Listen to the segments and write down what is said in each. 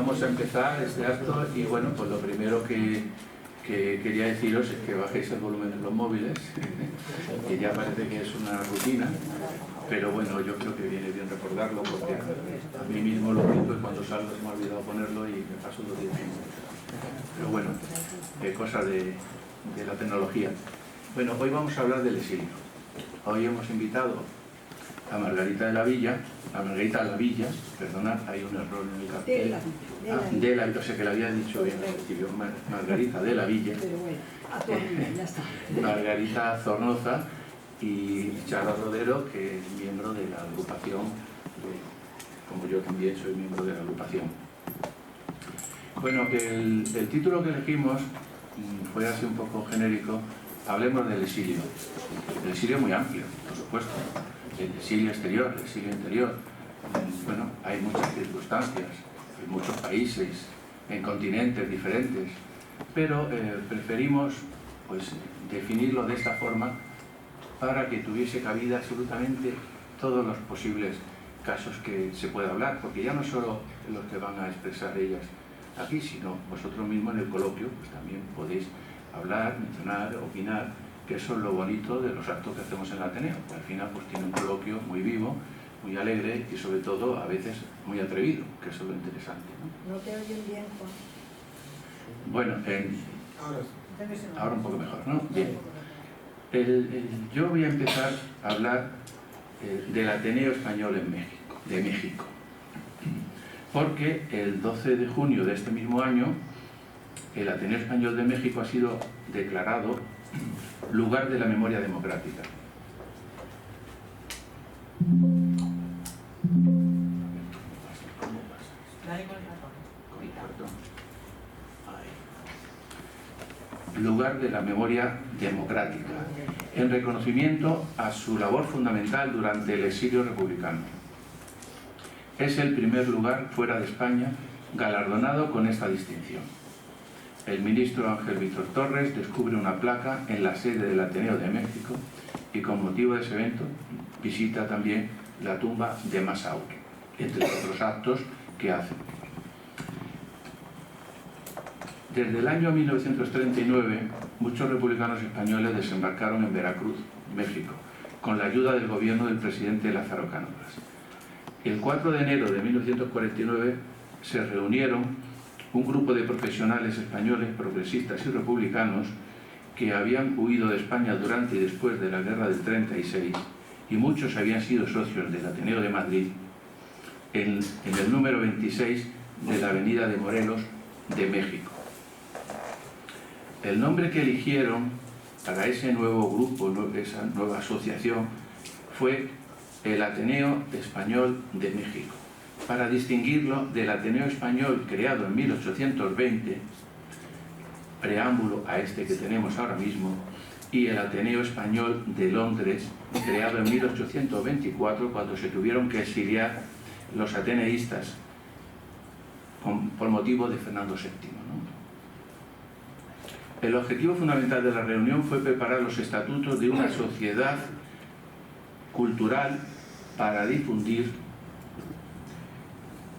vamos a empezar este acto y bueno, pues lo primero que quería deciros es que bajéis el volumen de los móviles, que ya parece que es una rutina, pero bueno, yo creo que viene bien recordarlo porque a mí mismo lo quito y cuando salgo se me ha olvidado ponerlo y me paso los 10 minutos. Pero bueno, cosas de la tecnología. Bueno, hoy vamos a hablar del exilio. Hoy hemos invitado a Margarita de la Villa, perdonad, hay un error en el cartel. O sea que la había dicho bien al principio, Margarita de la Villa. Pero bueno, a tu amiga, ya está. Margarita Zornoza y Chara Rodero, que es miembro de la agrupación, como yo también soy miembro de la agrupación. Bueno, el título que elegimos fue así un poco genérico. Hablemos del exilio. El exilio es muy amplio, por supuesto. El exilio exterior, el exilio interior. Bueno, hay muchas circunstancias, en muchos países, en continentes diferentes, pero preferimos pues, definirlo de esta forma para que tuviese cabida absolutamente todos los posibles casos que se pueda hablar, porque ya no solo los que van a expresar ellas aquí, sino vosotros mismos en el coloquio, pues también podéis hablar, mencionar, opinar, que eso es lo bonito de los actos que hacemos en el Ateneo, que al final pues tiene un coloquio muy vivo, muy alegre y sobre todo a veces muy atrevido, que eso es lo interesante, ¿no? No te oyen bien, Juan. Bueno, ahora un poco mejor, ¿no? Bien. Yo voy a empezar a hablar del Ateneo Español de México, porque el 12 de junio de este mismo año el Ateneo Español de México ha sido declarado lugar de la memoria democrática. Lugar de la memoria democrática, en reconocimiento a su labor fundamental durante el exilio republicano. Es el primer lugar fuera de España galardonado con esta distinción. El ministro Ángel Víctor Torres descubre una placa en la sede del Ateneo de México y con motivo de ese evento visita también la tumba de Massaut, entre otros actos que hace. Desde el año 1939, muchos republicanos españoles desembarcaron en Veracruz, México, con la ayuda del gobierno del presidente Lázaro Cárdenas. El 4 de enero de 1949 se reunieron un grupo de profesionales españoles, progresistas y republicanos que habían huido de España durante y después de la Guerra del 36 y muchos habían sido socios del Ateneo de Madrid en el número 26 de la Avenida de Morelos de México. El nombre que eligieron para ese nuevo grupo, esa nueva asociación, fue el Ateneo Español de México, para distinguirlo del Ateneo Español creado en 1820, preámbulo a este que tenemos ahora mismo, y el Ateneo Español de Londres, creado en 1824, cuando se tuvieron que exiliar los ateneístas por motivo de Fernando VII, ¿no? El objetivo fundamental de la reunión fue preparar los estatutos de una sociedad cultural para difundir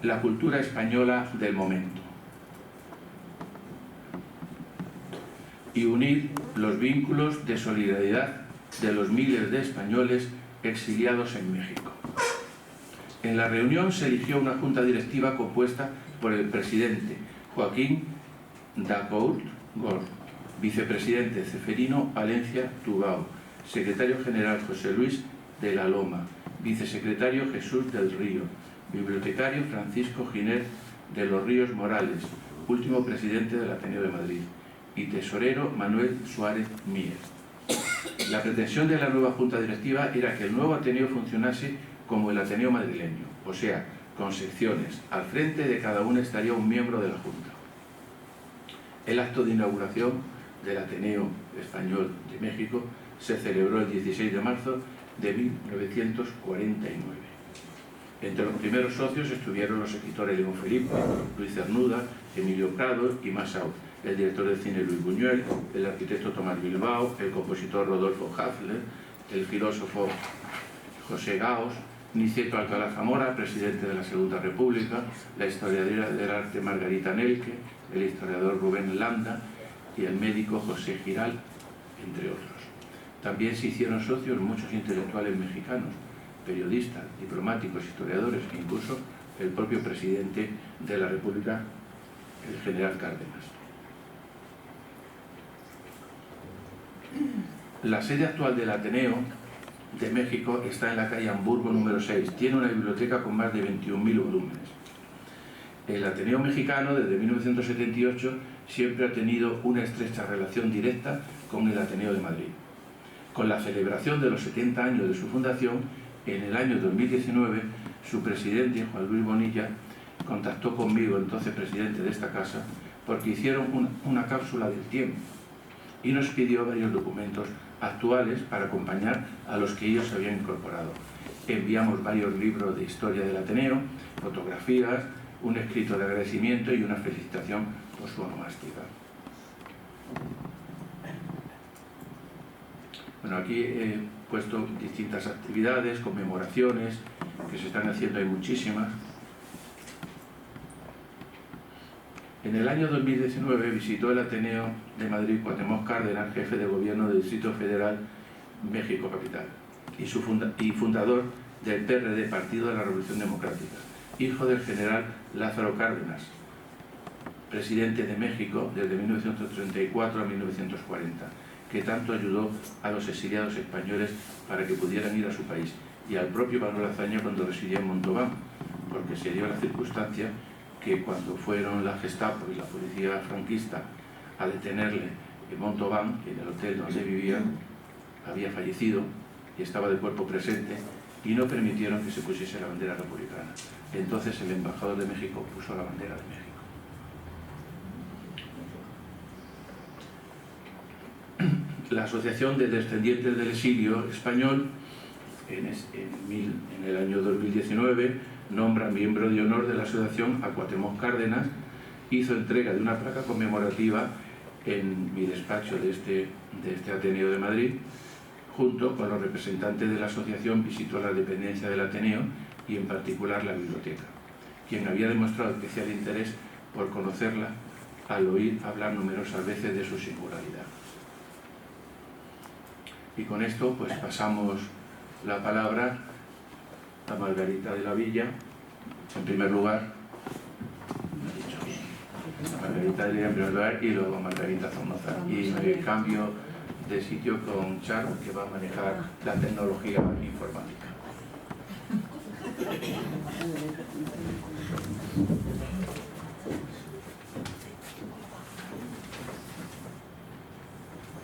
la cultura española del momento y unir los vínculos de solidaridad de los miles de españoles exiliados en México. En la reunión se eligió una junta directiva compuesta por el presidente Joaquín Dacourt Gor, vicepresidente Ceferino Alencia Tubao, secretario general José Luis de la Loma, vicesecretario Jesús del Río, bibliotecario Francisco Giner de los Ríos Morales, último presidente del Ateneo de Madrid, y tesorero Manuel Suárez Mier. La pretensión de la nueva junta directiva era que el nuevo Ateneo funcionase como el Ateneo madrileño, o sea, con secciones. Al frente de cada una estaría un miembro de la junta. El acto de inauguración del Ateneo Español de México se celebró el 16 de marzo de 1949. Entre los primeros socios estuvieron los escritores León Felipe, Luis Cernuda, Emilio Prado y Massaut, el director de cine Luis Buñuel, el arquitecto Tomás Bilbao, el compositor Rodolfo Hafler, el filósofo José Gaos, Niceto Alcalá Zamora, presidente de la Segunda República, la historiadora del arte Margarita Nelke, el historiador Rubén Landa y el médico José Giral, entre otros. También se hicieron socios muchos intelectuales mexicanos, periodistas, diplomáticos, historiadores e incluso el propio presidente de la República, el general Cárdenas. La sede actual del Ateneo de México está en la calle Hamburgo número 6. Tiene una biblioteca con más de 21.000 volúmenes. El Ateneo mexicano, desde 1978, siempre ha tenido una estrecha relación directa con el Ateneo de Madrid. Con la celebración de los 70 años de su fundación, en el año 2019, su presidente, Juan Luis Bonilla, contactó conmigo, entonces presidente de esta casa, porque hicieron una cápsula del tiempo y nos pidió varios documentos actuales para acompañar a los que ellos se habían incorporado. Enviamos varios libros de historia del Ateneo, fotografías, un escrito de agradecimiento y una felicitación por su onomástica. Bueno, aquí he puesto distintas actividades, conmemoraciones que se están haciendo, hay muchísimas. En el año 2019 visitó el Ateneo de Madrid Cuauhtémoc Cárdenas, jefe de gobierno del Distrito Federal México Capital, y fundador del PRD, Partido de la Revolución Democrática, hijo del general Lázaro Cárdenas, presidente de México desde 1934 a 1940, que tanto ayudó a los exiliados españoles para que pudieran ir a su país, y al propio Manuel Azaña cuando residía en Montauban, porque se dio la circunstancia que cuando fueron la Gestapo y la policía franquista a detenerle en Montauban, en el hotel donde vivía, había fallecido y estaba de cuerpo presente, y no permitieron que se pusiese la bandera republicana. Entonces el embajador de México puso la bandera de México. La Asociación de Descendientes del Exilio Español, en el año 2019, nombra miembro de honor de la asociación a Cuauhtémoc Cárdenas, hizo entrega de una placa conmemorativa en mi despacho de este Ateneo de Madrid. Junto con los representantes de la asociación visitó la dependencia del Ateneo y en particular la biblioteca, quien había demostrado especial interés por conocerla al oír hablar numerosas veces de su singularidad. Y con esto pues pasamos la palabra a Margarita de la Villa, en primer lugar, a Margarita de la Villa en primer lugar y luego a Margarita Zornoza. Y me cambio de sitio con Charo, que va a manejar la tecnología informática.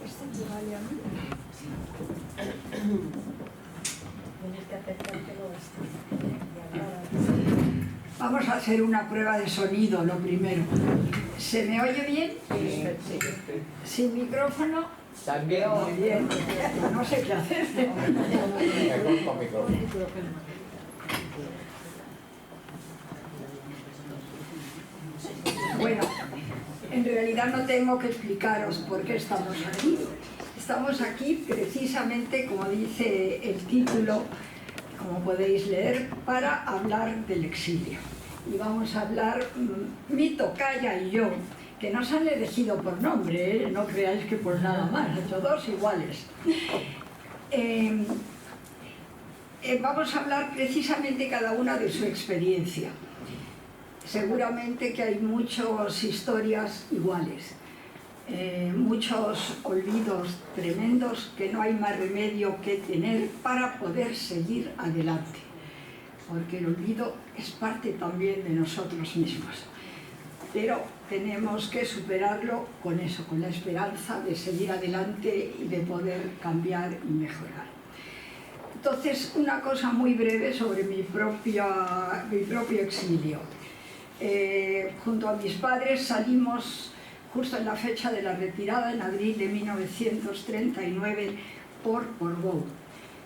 ¿Este equivale a mí? Tienes que acercártelo bastante. Vamos a hacer una prueba de sonido, lo primero. ¿Se me oye bien? Sí. ¿Sin micrófono? También. Muy bien. No sé qué hacer. Bueno, en realidad no tengo que explicaros por qué estamos aquí. Estamos aquí precisamente, como dice el título, como podéis leer, para hablar del exilio. Y vamos a hablar, mi tocaya y yo, que nos han elegido por nombre, no creáis que por nada más, todos iguales. Vamos a hablar precisamente cada una de su experiencia. Seguramente que hay muchas historias iguales, muchos olvidos tremendos que no hay más remedio que tener para poder seguir adelante, porque el olvido es parte también de nosotros mismos, pero tenemos que superarlo con eso, con la esperanza de seguir adelante y de poder cambiar y mejorar. Entonces, una cosa muy breve sobre mi propio exilio. Junto a mis padres salimos justo en la fecha de la retirada, en abril de 1939, por Portbou.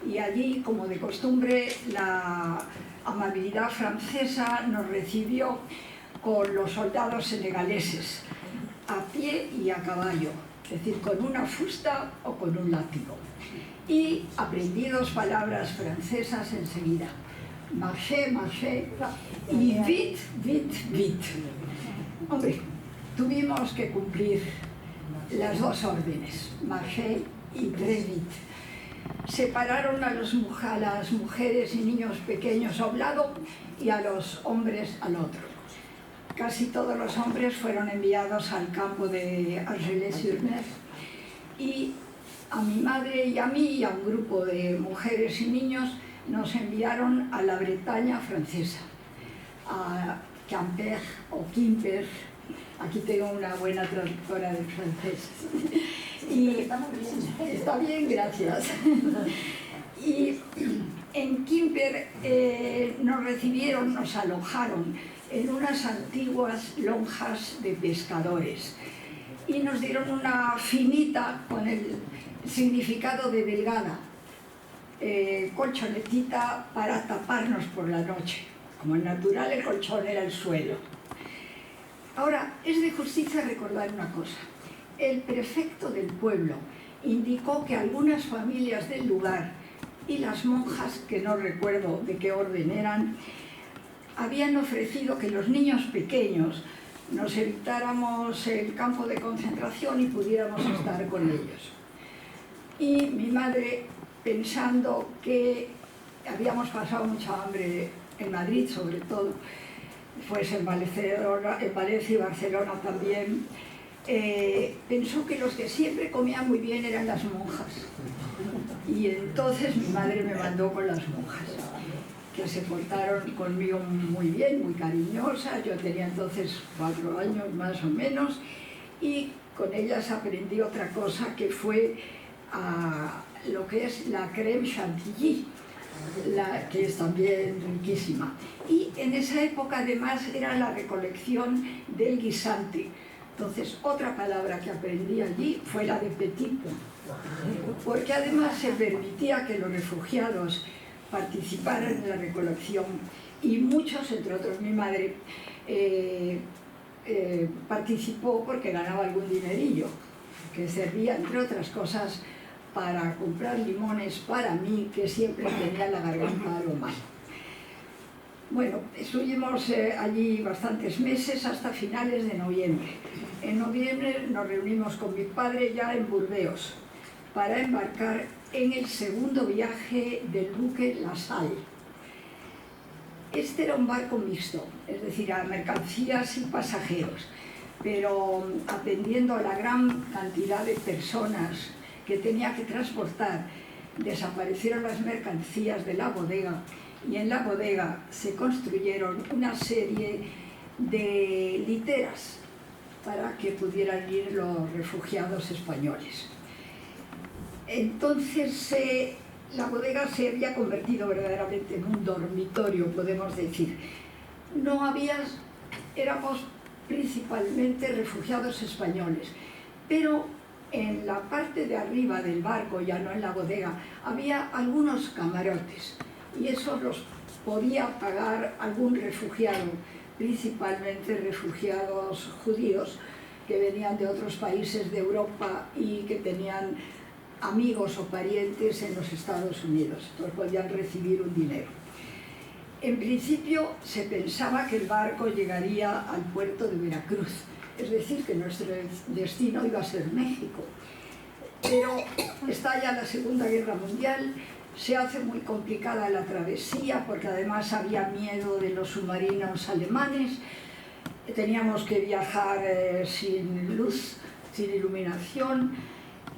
Y allí, como de costumbre, la amabilidad francesa nos recibió con los soldados senegaleses, a pie y a caballo, es decir, con una fusta o con un látigo. Y aprendí 2 palabras francesas enseguida: marché, marché, y vite, vite, vite. Hombre, tuvimos que cumplir las dos órdenes, marché y très vite. Separaron a las mujeres y niños pequeños a un lado y a los hombres al otro. Casi todos los hombres fueron enviados al campo de Argelès-sur-Mer y a mi madre y a mí y a un grupo de mujeres y niños nos enviaron a la Bretaña francesa, a Quimper o Quimper. Aquí tengo una buena traductora del francés. Y está bien, gracias. Y en Quimper nos recibieron, nos alojaron en unas antiguas lonjas de pescadores y nos dieron una finita con el significado de delgada, colchonetita para taparnos por la noche. Como es natural, el colchón era el suelo. Ahora, es de justicia recordar una cosa. El prefecto del pueblo indicó que algunas familias del lugar y las monjas, que no recuerdo de qué orden eran, habían ofrecido que los niños pequeños nos evitáramos el campo de concentración y pudiéramos estar con ellos. Y mi madre, pensando que habíamos pasado mucha hambre en Madrid, sobre todo, pues en Valencia y Barcelona también, pensó que los que siempre comían muy bien eran las monjas. Y entonces mi madre me mandó con las monjas, que se portaron conmigo muy bien, muy cariñosas. Yo tenía entonces 4 años más o menos, y con ellas aprendí otra cosa, que fue lo que es la crème chantilly, que es también riquísima. Y en esa época además era la recolección del guisante. Entonces otra palabra que aprendí allí fue la de petit pois, porque además se permitía que los refugiados participaran en la recolección, y muchos, entre otros mi madre, participó porque ganaba algún dinerillo, que servía, entre otras cosas, para comprar limones para mí, que siempre tenía la garganta algo mal. Bueno, estuvimos allí bastantes meses, hasta finales de noviembre. En noviembre nos reunimos con mi padre ya en Burdeos para embarcar en el segundo viaje del buque La Salle. Este era un barco mixto, es decir, a mercancías y pasajeros, pero atendiendo a la gran cantidad de personas que tenía que transportar, desaparecieron las mercancías de la bodega, y en la bodega se construyeron una serie de literas para que pudieran ir los refugiados españoles. Entonces la bodega se había convertido verdaderamente en un dormitorio, podemos decir. Éramos principalmente refugiados españoles, pero en la parte de arriba del barco, ya no en la bodega, había algunos camarotes, y esos los podía pagar algún refugiado, principalmente refugiados judíos que venían de otros países de Europa y que tenían amigos o parientes en los Estados Unidos. Entonces podían recibir un dinero. En principio se pensaba que el barco llegaría al puerto de Veracruz, es decir, que nuestro destino iba a ser México. Pero estalla la Segunda Guerra Mundial, se hace muy complicada la travesía, porque además había miedo de los submarinos alemanes, teníamos que viajar sin luz, sin iluminación,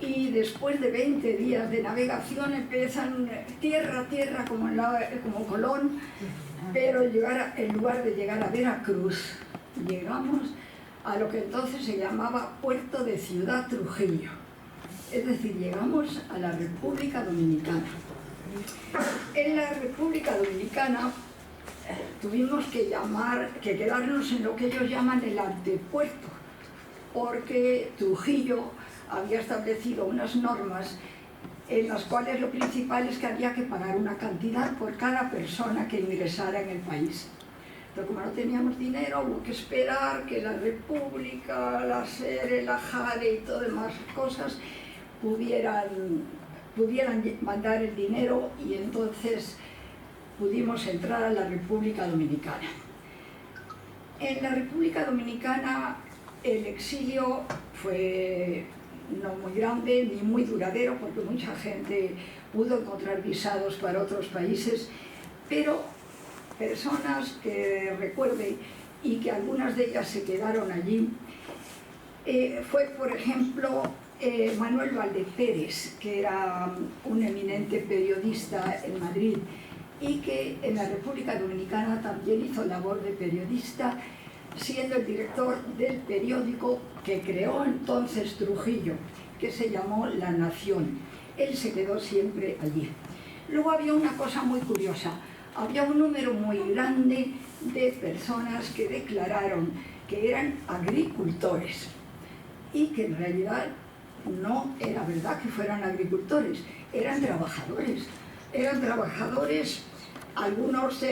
y después de 20 días de navegación empiezan tierra a tierra como Colón, pero en lugar de llegar a Veracruz, llegamos a lo que entonces se llamaba Puerto de Ciudad Trujillo, es decir, llegamos a la República Dominicana. En la República Dominicana tuvimos que quedarnos en lo que ellos llaman el antepuerto, porque Trujillo había establecido unas normas en las cuales lo principal es que había que pagar una cantidad por cada persona que ingresara en el país. Pero como no teníamos dinero, hubo que esperar que la República, la SERE, la JARE y todas demás cosas pudieran mandar el dinero, y entonces pudimos entrar a la República Dominicana. En la República Dominicana el exilio fue no muy grande ni muy duradero, porque mucha gente pudo encontrar visados para otros países, pero personas que recuerde y que algunas de ellas se quedaron allí, fue por ejemplo Manuel Valdepérez, que era un eminente periodista en Madrid y que en la República Dominicana también hizo labor de periodista, siendo el director del periódico que creó entonces Trujillo, que se llamó La Nación. Él se quedó siempre allí. Luego había una cosa muy curiosa, había un número muy grande de personas que declararon que eran agricultores y que en realidad no era verdad que fueran agricultores, eran trabajadores, algunos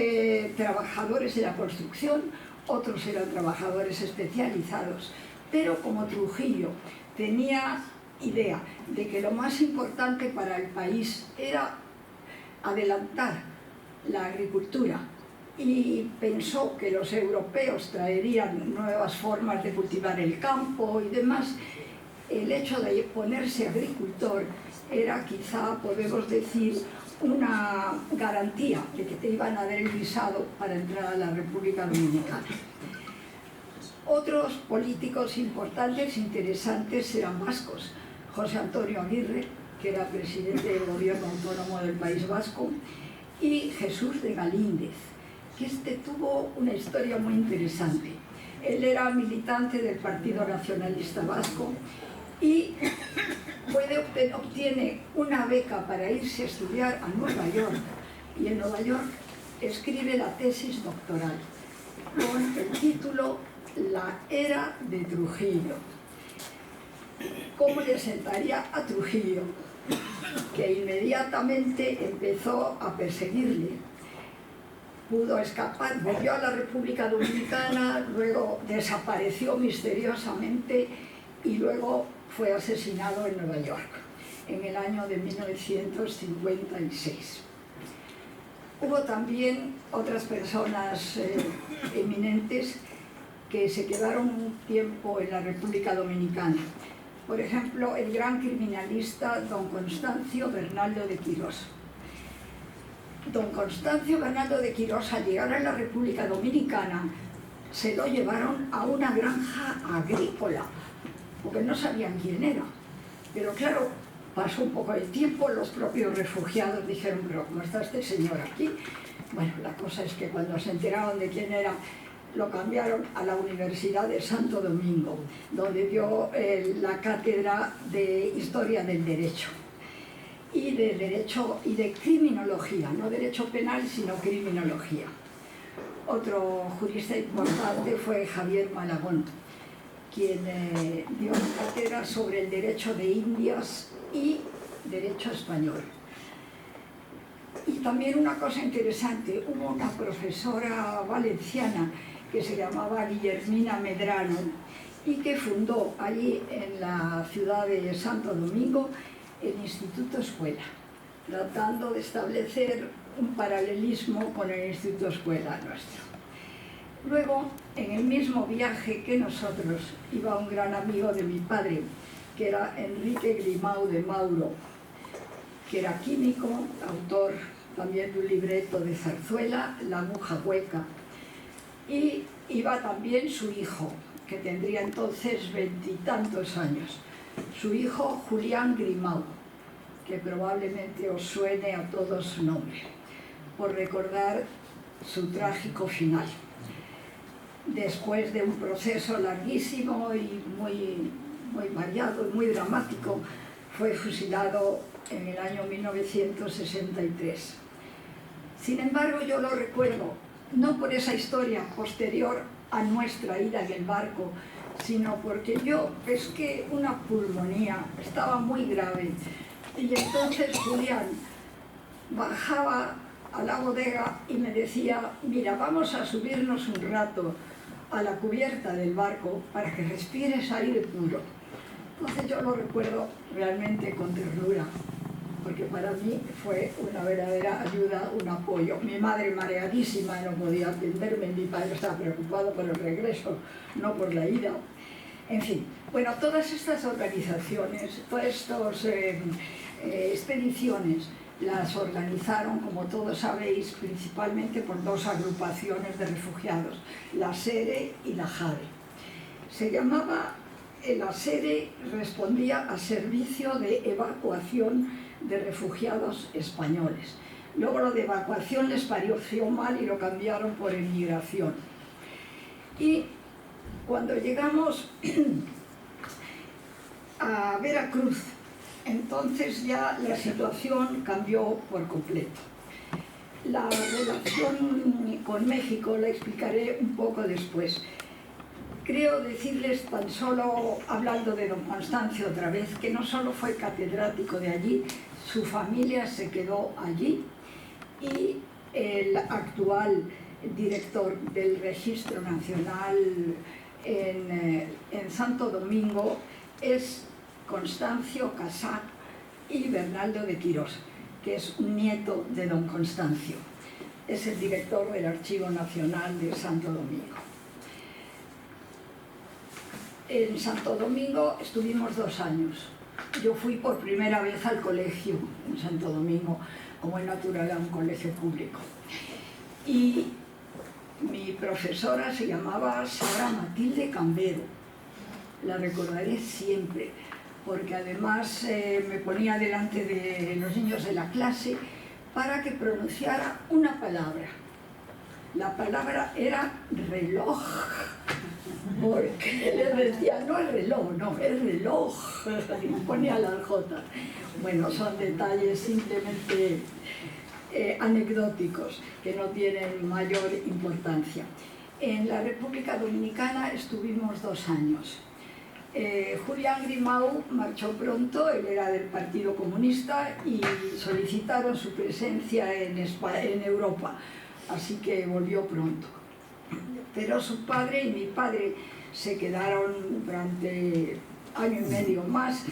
trabajadores de la construcción, otros eran trabajadores especializados, pero como Trujillo tenía idea de que lo más importante para el país era adelantar la agricultura y pensó que los europeos traerían nuevas formas de cultivar el campo y demás, el hecho de ponerse agricultor era quizá, podemos decir, una garantía de que te iban a dar el visado para entrar a la República Dominicana. Otros políticos importantes, interesantes, eran vascos. José Antonio Aguirre, que era presidente del gobierno autónomo del País Vasco, y Jesús de Galíndez, que tuvo una historia muy interesante. Él era militante del Partido Nacionalista Vasco y obtiene una beca para irse a estudiar a Nueva York, y en Nueva York escribe la tesis doctoral con el título La Era de Trujillo. ¿Cómo le sentaría a Trujillo, que inmediatamente empezó a perseguirle? Pudo escapar, volvió a la República Dominicana, luego desapareció misteriosamente y luego fue asesinado en Nueva York en el año de 1956. Hubo también otras personas eminentes que se quedaron un tiempo en la República Dominicana. Por ejemplo, el gran criminalista don Constancio Bernaldo de Quirós. Don Constancio Bernaldo de Quirós, al llegar a la República Dominicana, se lo llevaron a una granja agrícola, porque no sabían quién era. Pero claro, pasó un poco el tiempo, los propios refugiados dijeron, pero ¿cómo está este señor aquí? Bueno, la cosa es que cuando se enteraron de quién era, lo cambiaron a la Universidad de Santo Domingo, donde dio la cátedra de Historia del Derecho y de Criminología, no Derecho Penal, sino Criminología. Otro jurista importante fue Javier Malagón, quien dio una cátedra sobre el derecho de Indias y derecho español. Y también una cosa interesante, hubo una profesora valenciana que se llamaba Guillermina Medrano y que fundó allí en la ciudad de Santo Domingo el Instituto Escuela, tratando de establecer un paralelismo con el Instituto Escuela nuestro. Luego, en el mismo viaje que nosotros, iba un gran amigo de mi padre, que era Enrique Grimau de Mauro, que era químico, autor también de un libreto de zarzuela, La aguja hueca, y iba también su hijo, que tendría entonces 20 y tantos años, su hijo Julián Grimau, que probablemente os suene a todos su nombre, por recordar su trágico final. Después de un proceso larguísimo y muy variado y muy dramático, fue fusilado en el año 1963. Sin embargo, yo lo recuerdo, no por esa historia posterior a nuestra ida en el barco, sino porque yo pesqué una pulmonía, estaba muy grave, y entonces Julián bajaba a la bodega y me decía, mira, vamos a subirnos un rato a la cubierta del barco para que respires aire puro. Entonces yo lo recuerdo realmente con ternura. porque para mí fue una verdadera ayuda, un apoyo. Mi madre mareadísima, no podía atenderme, mi padre estaba preocupado por el regreso, no por la ida. En fin, bueno, todas estas organizaciones, todas estas expediciones las organizaron, como todos sabéis, principalmente por dos agrupaciones de refugiados, la SERE y la JARE. Se llamaba, la SERE respondía a Servicio de Evacuación de Refugiados Españoles. Luego lo de evacuación les pareció mal y lo cambiaron por emigración. Y cuando llegamos a Veracruz, entonces ya la situación cambió por completo. La relación con México la explicaré un poco después. Creo decirles tan solo, hablando de don Constancio otra vez, que no solo fue catedrático de allí, su familia se quedó allí y el actual director del Registro Nacional en Santo Domingo es Constancio Casat y Bernaldo de Quirós, que es un nieto de don Constancio. Es el director del Archivo Nacional de Santo Domingo. En Santo Domingo estuvimos 2 años. Yo fui por primera vez al colegio en Santo Domingo, como es natural, a un colegio público. Y mi profesora se llamaba Sara Matilde Cambero. La recordaré siempre, porque además me ponía delante de los niños de la clase para que pronunciara una palabra. La palabra era reloj, porque le decía, no es reloj, no, es reloj, y ponía las jotas. Bueno, son detalles simplemente anecdóticos, que no tienen mayor importancia. En la República Dominicana estuvimos 2 años. Julián Grimau marchó pronto, él era del Partido Comunista, y solicitaron su presencia en Europa, así que volvió pronto. Pero su padre y mi padre se quedaron durante 1 año y medio más,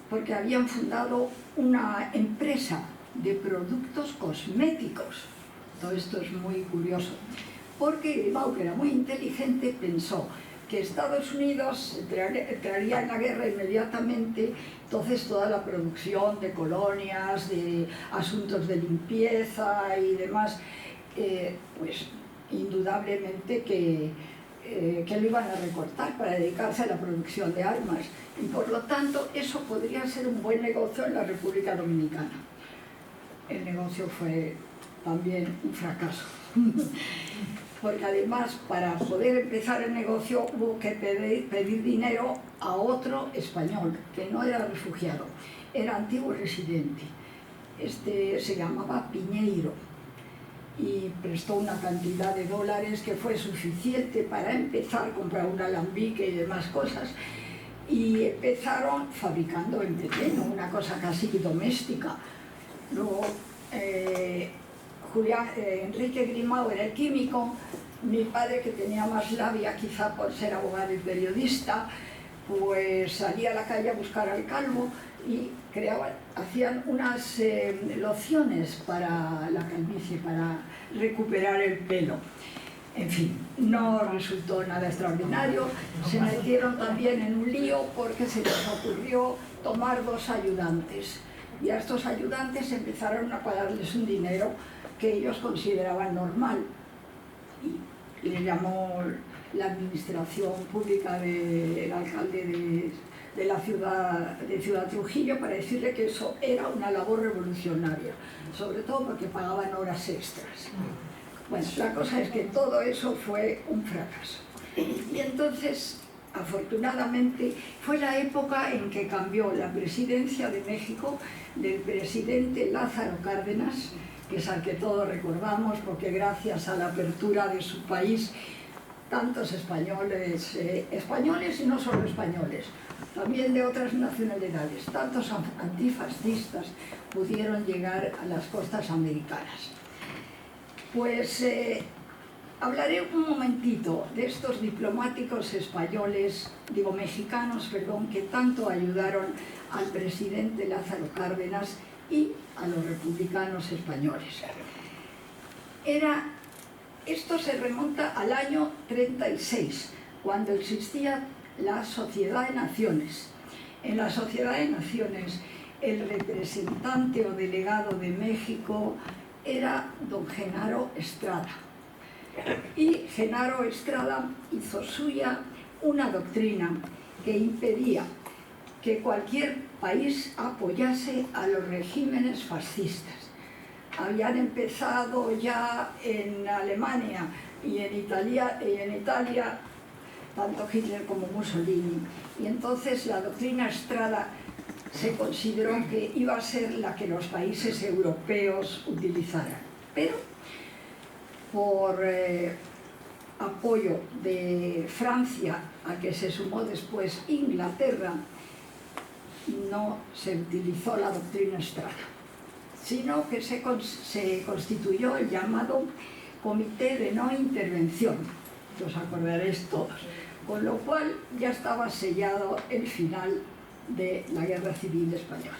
porque habían fundado una empresa de productos cosméticos. Todo esto es muy curioso, porque Grimau, que era muy inteligente, pensó que Estados Unidos entraría en la guerra inmediatamente, entonces toda la producción de colonias, de asuntos de limpieza y demás, pues indudablemente que lo iban a recortar para dedicarse a la producción de armas, y por lo tanto eso podría ser un buen negocio en la República Dominicana. El negocio fue también un fracaso. Porque además, para poder empezar el negocio hubo que pedir dinero a otro español, que no era refugiado, era antiguo residente. Este se llamaba Piñeiro y prestó una cantidad de dólares que fue suficiente para empezar a comprar un alambique y demás cosas. Y empezaron fabricando el veneno, una cosa casi doméstica. Luego, Enrique Grimau era el químico, mi padre, que tenía más labia quizá por ser abogado y periodista, pues salía a la calle a buscar al calvo y hacían unas lociones para la calvicie, para recuperar el pelo. En fin, no resultó nada extraordinario. Se metieron también en un lío porque se les ocurrió tomar 2 ayudantes, y a estos ayudantes empezaron a pagarles un dinero que ellos consideraban normal, y le llamó la administración pública del alcalde de la ciudad de Ciudad Trujillo para decirle que eso era una labor revolucionaria, sobre todo porque pagaban horas extras. Bueno, la cosa es que todo eso fue un fracaso. Y entonces, afortunadamente, fue la época en que cambió la presidencia de México del presidente Lázaro Cárdenas, que es al que todos recordamos, porque gracias a la apertura de su país, tantos españoles, españoles y no solo españoles, también de otras nacionalidades, tantos antifascistas pudieron llegar a las costas americanas. Pues hablaré un momentito de estos diplomáticos mexicanos, que tanto ayudaron al presidente Lázaro Cárdenas y a los republicanos españoles. Esto se remonta al año 36, cuando existía la Sociedad de Naciones. En la Sociedad de Naciones, el representante o delegado de México era don Genaro Estrada. Y Genaro Estrada hizo suya una doctrina que impedía que cualquier país apoyase a los regímenes fascistas. Habían empezado ya en Alemania y en Italia tanto Hitler como Mussolini, y entonces la doctrina Estrada se consideró que iba a ser la que los países europeos utilizaran. Pero por apoyo de Francia, a que se sumó después Inglaterra, no se utilizó la doctrina Estrada, sino que se constituyó el llamado Comité de No Intervención, que os acordaréis todos, con lo cual ya estaba sellado el final de la Guerra Civil Española.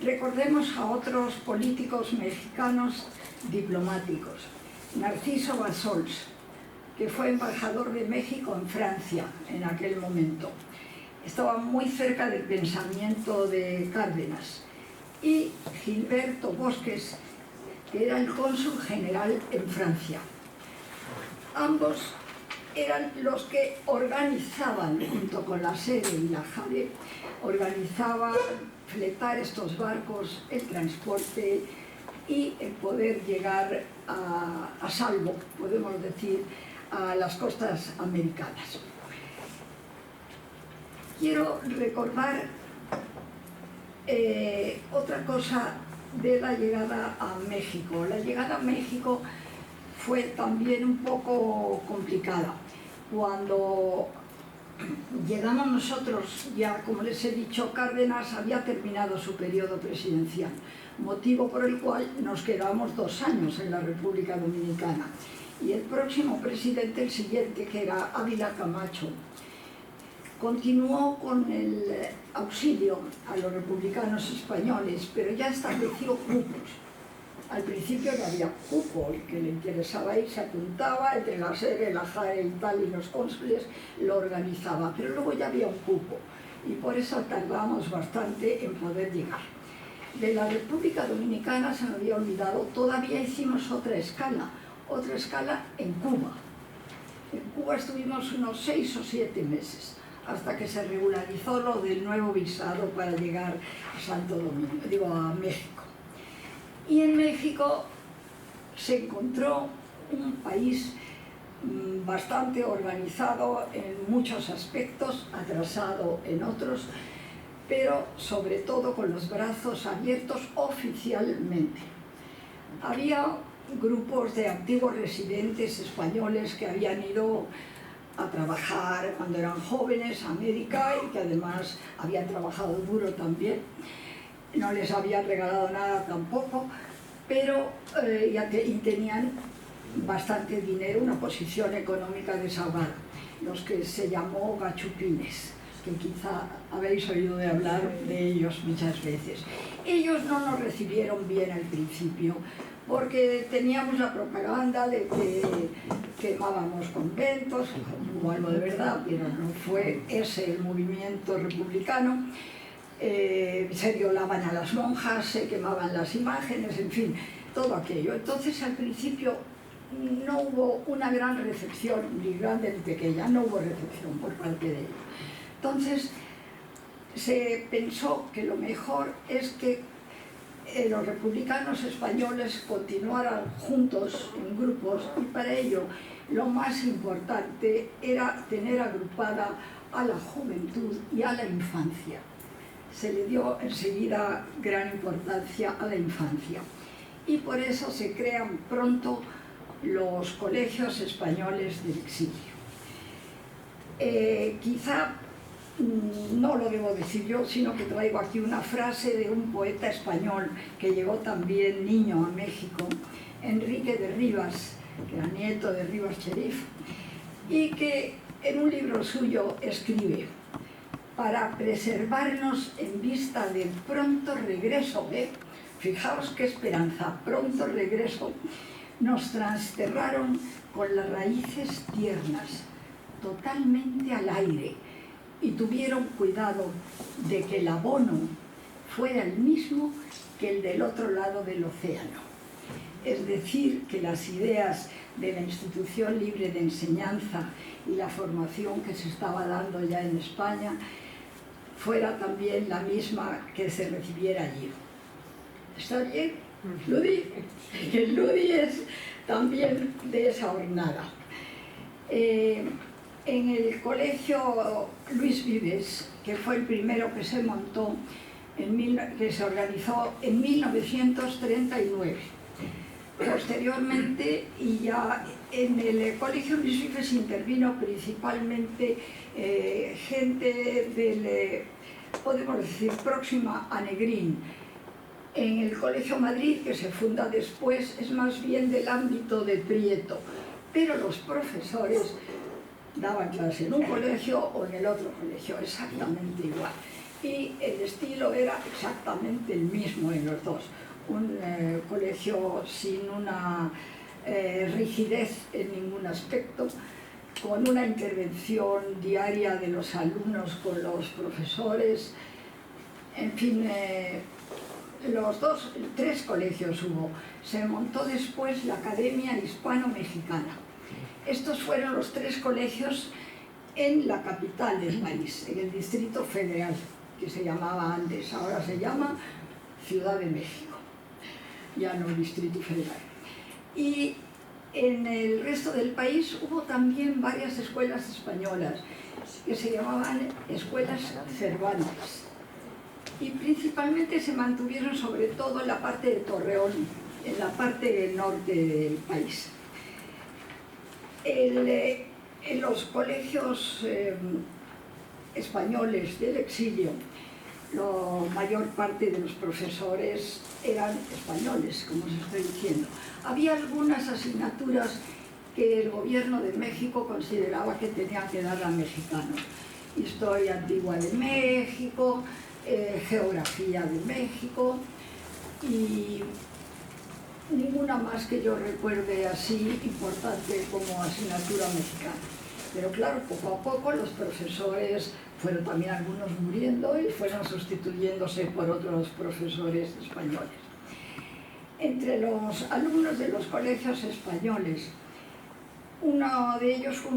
Recordemos a otros políticos mexicanos diplomáticos. Narciso Bassols, que fue embajador de México en Francia en aquel momento. Estaba muy cerca del pensamiento de Cárdenas. Y Gilberto Bosques, que era el cónsul general en Francia. Ambos eran los que organizaban, junto con la SEDE y la JADE, organizaban fletar estos barcos, el transporte y el poder llegar a salvo, podemos decir, a las costas americanas. Quiero recordar otra cosa de la llegada a México. La llegada a México fue también un poco complicada. Cuando llegamos nosotros, ya como les he dicho, Cárdenas había terminado su periodo presidencial, motivo por el cual nos quedamos 2 años en la República Dominicana. Y el próximo presidente, el siguiente, que era Ávila Camacho, continuó con el auxilio a los republicanos españoles, pero ya estableció cupos. Al principio no había cupo, el que le interesaba ir se apuntaba, entre la SEDE, la JADE y tal, y los cónsules lo organizaba, pero luego ya había un cupo, y por eso tardamos bastante en poder llegar. De la República Dominicana, se me había olvidado, todavía hicimos otra escala en Cuba. En Cuba estuvimos unos 6 o 7 meses, hasta que se regularizó lo del nuevo visado para llegar a Santo Domingo, a México. Y en México se encontró un país bastante organizado en muchos aspectos, atrasado en otros, pero sobre todo con los brazos abiertos oficialmente. Había grupos de antiguos residentes españoles que habían ido a trabajar cuando eran jóvenes a América y que además habían trabajado duro también. No les habían regalado nada tampoco, pero y tenían bastante dinero, una posición económica desahogada, los que se llamó gachupines, que quizá habéis oído de hablar de ellos muchas veces. Ellos no nos recibieron bien al principio, porque teníamos la propaganda de que quemábamos conventos, hubo algo de verdad, pero no fue ese el movimiento republicano. Se violaban a las monjas, se quemaban las imágenes, en fin, todo aquello. Entonces al principio no hubo una gran recepción, ni grande ni pequeña, no hubo recepción por parte de ellos. Entonces se pensó que lo mejor es que los republicanos españoles continuaran juntos en grupos, y para ello lo más importante era tener agrupada a la juventud y a la infancia. Se le dio enseguida gran importancia a la infancia, y por eso se crean pronto los colegios españoles del exilio. Quizá no lo debo decir yo, sino que traigo aquí una frase de un poeta español que llegó también niño a México, Enrique de Rivas, que era nieto de Rivas Cherif, y que en un libro suyo escribe: para preservarnos en vista del pronto regreso de, Fijaos qué esperanza, pronto regreso. Nos transterraron con las raíces tiernas, totalmente al aire, y tuvieron cuidado de que el abono fuera el mismo que el del otro lado del océano. Es decir, que las ideas de la institución libre de enseñanza y la formación que se estaba dando ya en España fuera también la misma que se recibiera allí. ¿Está bien? Ludi. El Ludi es también de esa jornada. En el colegio Luis Vives, que fue el primero que se montó, que se organizó en 1939. Posteriormente, y ya en el colegio Luis Vives intervino principalmente gente del, podemos decir, próxima a Negrín. En el Colegio Madrid, que se funda después, es más bien del ámbito de Prieto, pero los profesores daban clase en un colegio o en el otro colegio, exactamente igual. Y el estilo era exactamente el mismo en los dos. Un colegio sin una rigidez en ningún aspecto, con una intervención diaria de los alumnos con los profesores, en fin, tres colegios hubo. Se montó después la Academia Hispano-Mexicana. Estos fueron los tres colegios en la capital del país, en el Distrito Federal, que se llamaba antes, ahora se llama Ciudad de México, ya no Distrito Federal. Y en el resto del país hubo también varias escuelas españolas, que se llamaban escuelas Cervantes. Y principalmente se mantuvieron sobre todo en la parte de Torreón, en la parte norte del país. En los colegios españoles del exilio, la mayor parte de los profesores eran españoles, como os estoy diciendo. Había algunas asignaturas que el gobierno de México consideraba que tenía que dar a mexicanos. Historia antigua de México, geografía de México y ninguna más que yo recuerde así importante como asignatura mexicana. Pero claro, poco a poco los profesores fueron también algunos muriendo y fueron sustituyéndose por otros profesores españoles. Entre los alumnos de los colegios españoles, uno de ellos fue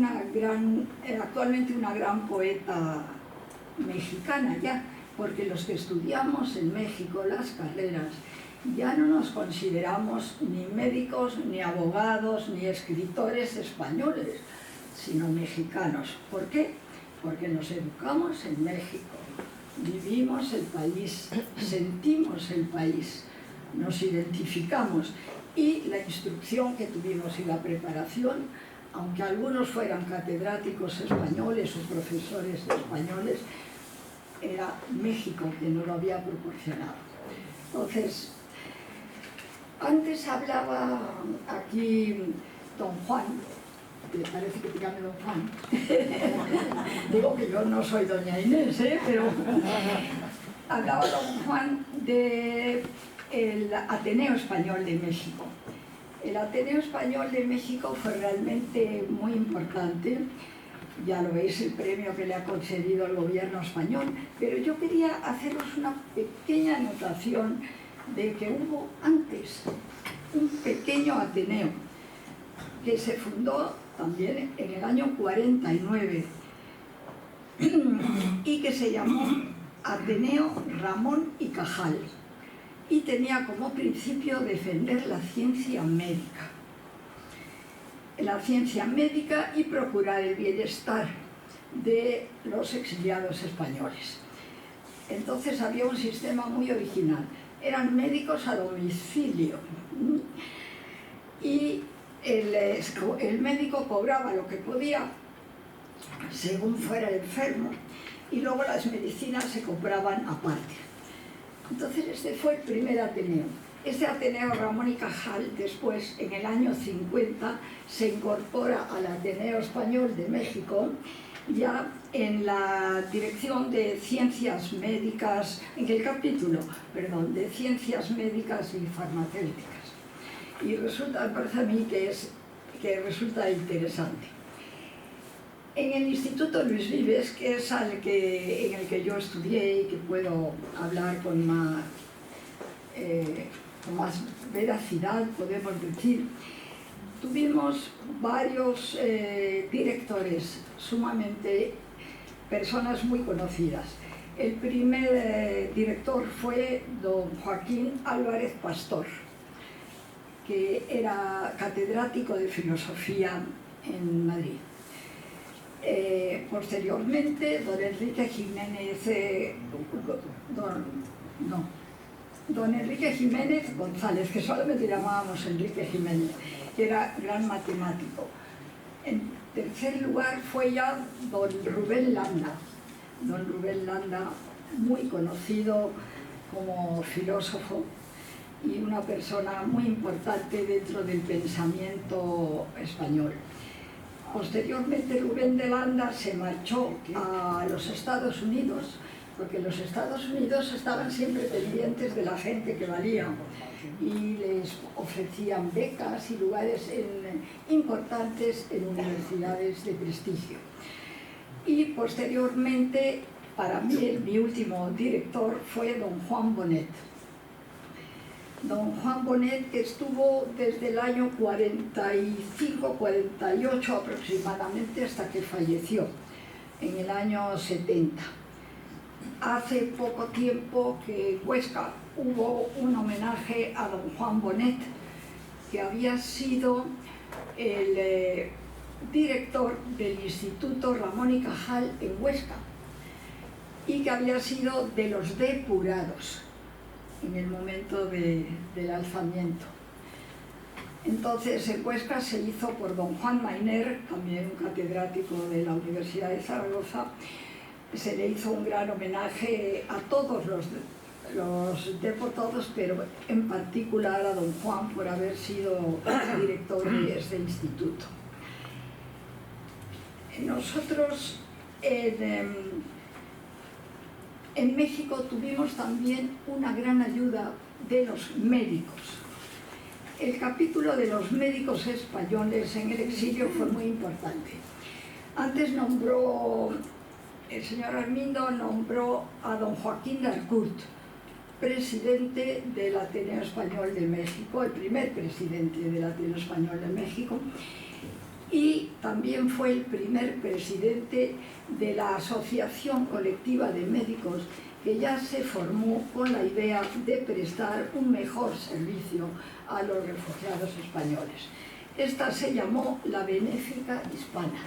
actualmente una gran poeta mexicana ya, porque los que estudiamos en México las carreras ya no nos consideramos ni médicos, ni abogados, ni escritores españoles, sino mexicanos. ¿Por qué? Porque nos educamos en México, vivimos el país, sentimos el país, nos identificamos y la instrucción que tuvimos y la preparación, aunque algunos fueran catedráticos españoles o profesores españoles, era México que nos lo había proporcionado. Entonces, antes hablaba aquí don Juan, que parece que te llame don Juan. Digo que yo no soy doña Inés, pero hablaba don Juan del Ateneo Español de México. El Ateneo Español de México fue realmente muy importante. Ya lo veis, el premio que le ha concedido el gobierno español, pero yo quería haceros una pequeña anotación de que hubo antes un pequeño Ateneo que se fundó también en el año 49 y que se llamó Ateneo Ramón y Cajal y tenía como principio defender la ciencia médica. La ciencia médica y procurar el bienestar de los exiliados españoles. Entonces había un sistema muy original. Eran médicos a domicilio y el médico cobraba lo que podía según fuera el enfermo y luego las medicinas se compraban aparte. Entonces este fue el primer Ateneo. Este Ateneo Ramón y Cajal, después, en el año 50, se incorpora al Ateneo Español de México ya en la dirección de ciencias médicas, en el capítulo, perdón, de ciencias médicas y farmacéuticas. Y resulta, me parece a mí que resulta interesante. En el Instituto Luis Vives, que es en el que yo estudié y que puedo hablar con más veracidad, podemos decir, tuvimos varios directores, sumamente personas muy conocidas. El primer director fue don Joaquín Álvarez Pastor, que era catedrático de filosofía en Madrid. Posteriormente, don Enrique Jiménez González, que solamente llamábamos Enrique Jiménez, que era gran matemático. En tercer lugar fue ya don Rubén Landa, muy conocido como filósofo y una persona muy importante dentro del pensamiento español. Posteriormente Rubén de Landa se marchó a los Estados Unidos, porque los Estados Unidos estaban siempre pendientes de la gente que valía y les ofrecían becas y lugares importantes en universidades de prestigio. Y posteriormente, para mí, mi último director fue don Juan Bonet. Don Juan Bonet, que estuvo desde el año 45-48 aproximadamente hasta que falleció, en el año 70. Hace poco tiempo que en Huesca hubo un homenaje a don Juan Bonet, que había sido el director del Instituto Ramón y Cajal en Huesca y que había sido de los depurados en el momento del alzamiento. Entonces en Huesca se hizo por don Juan Mainer, también un catedrático de la Universidad de Zaragoza. Se le hizo un gran homenaje a todos los deportados, pero en particular a don Juan por haber sido director de este instituto. Nosotros en México tuvimos también una gran ayuda de los médicos. El capítulo de los médicos españoles en el exilio fue muy importante. Antes el señor Armindo nombró a don Joaquín de Arcurt, presidente del Ateneo Español de México, el primer presidente del Ateneo Español de México, y también fue el primer presidente de la Asociación Colectiva de Médicos, que ya se formó con la idea de prestar un mejor servicio a los refugiados españoles. Esta se llamó la Benéfica Hispana.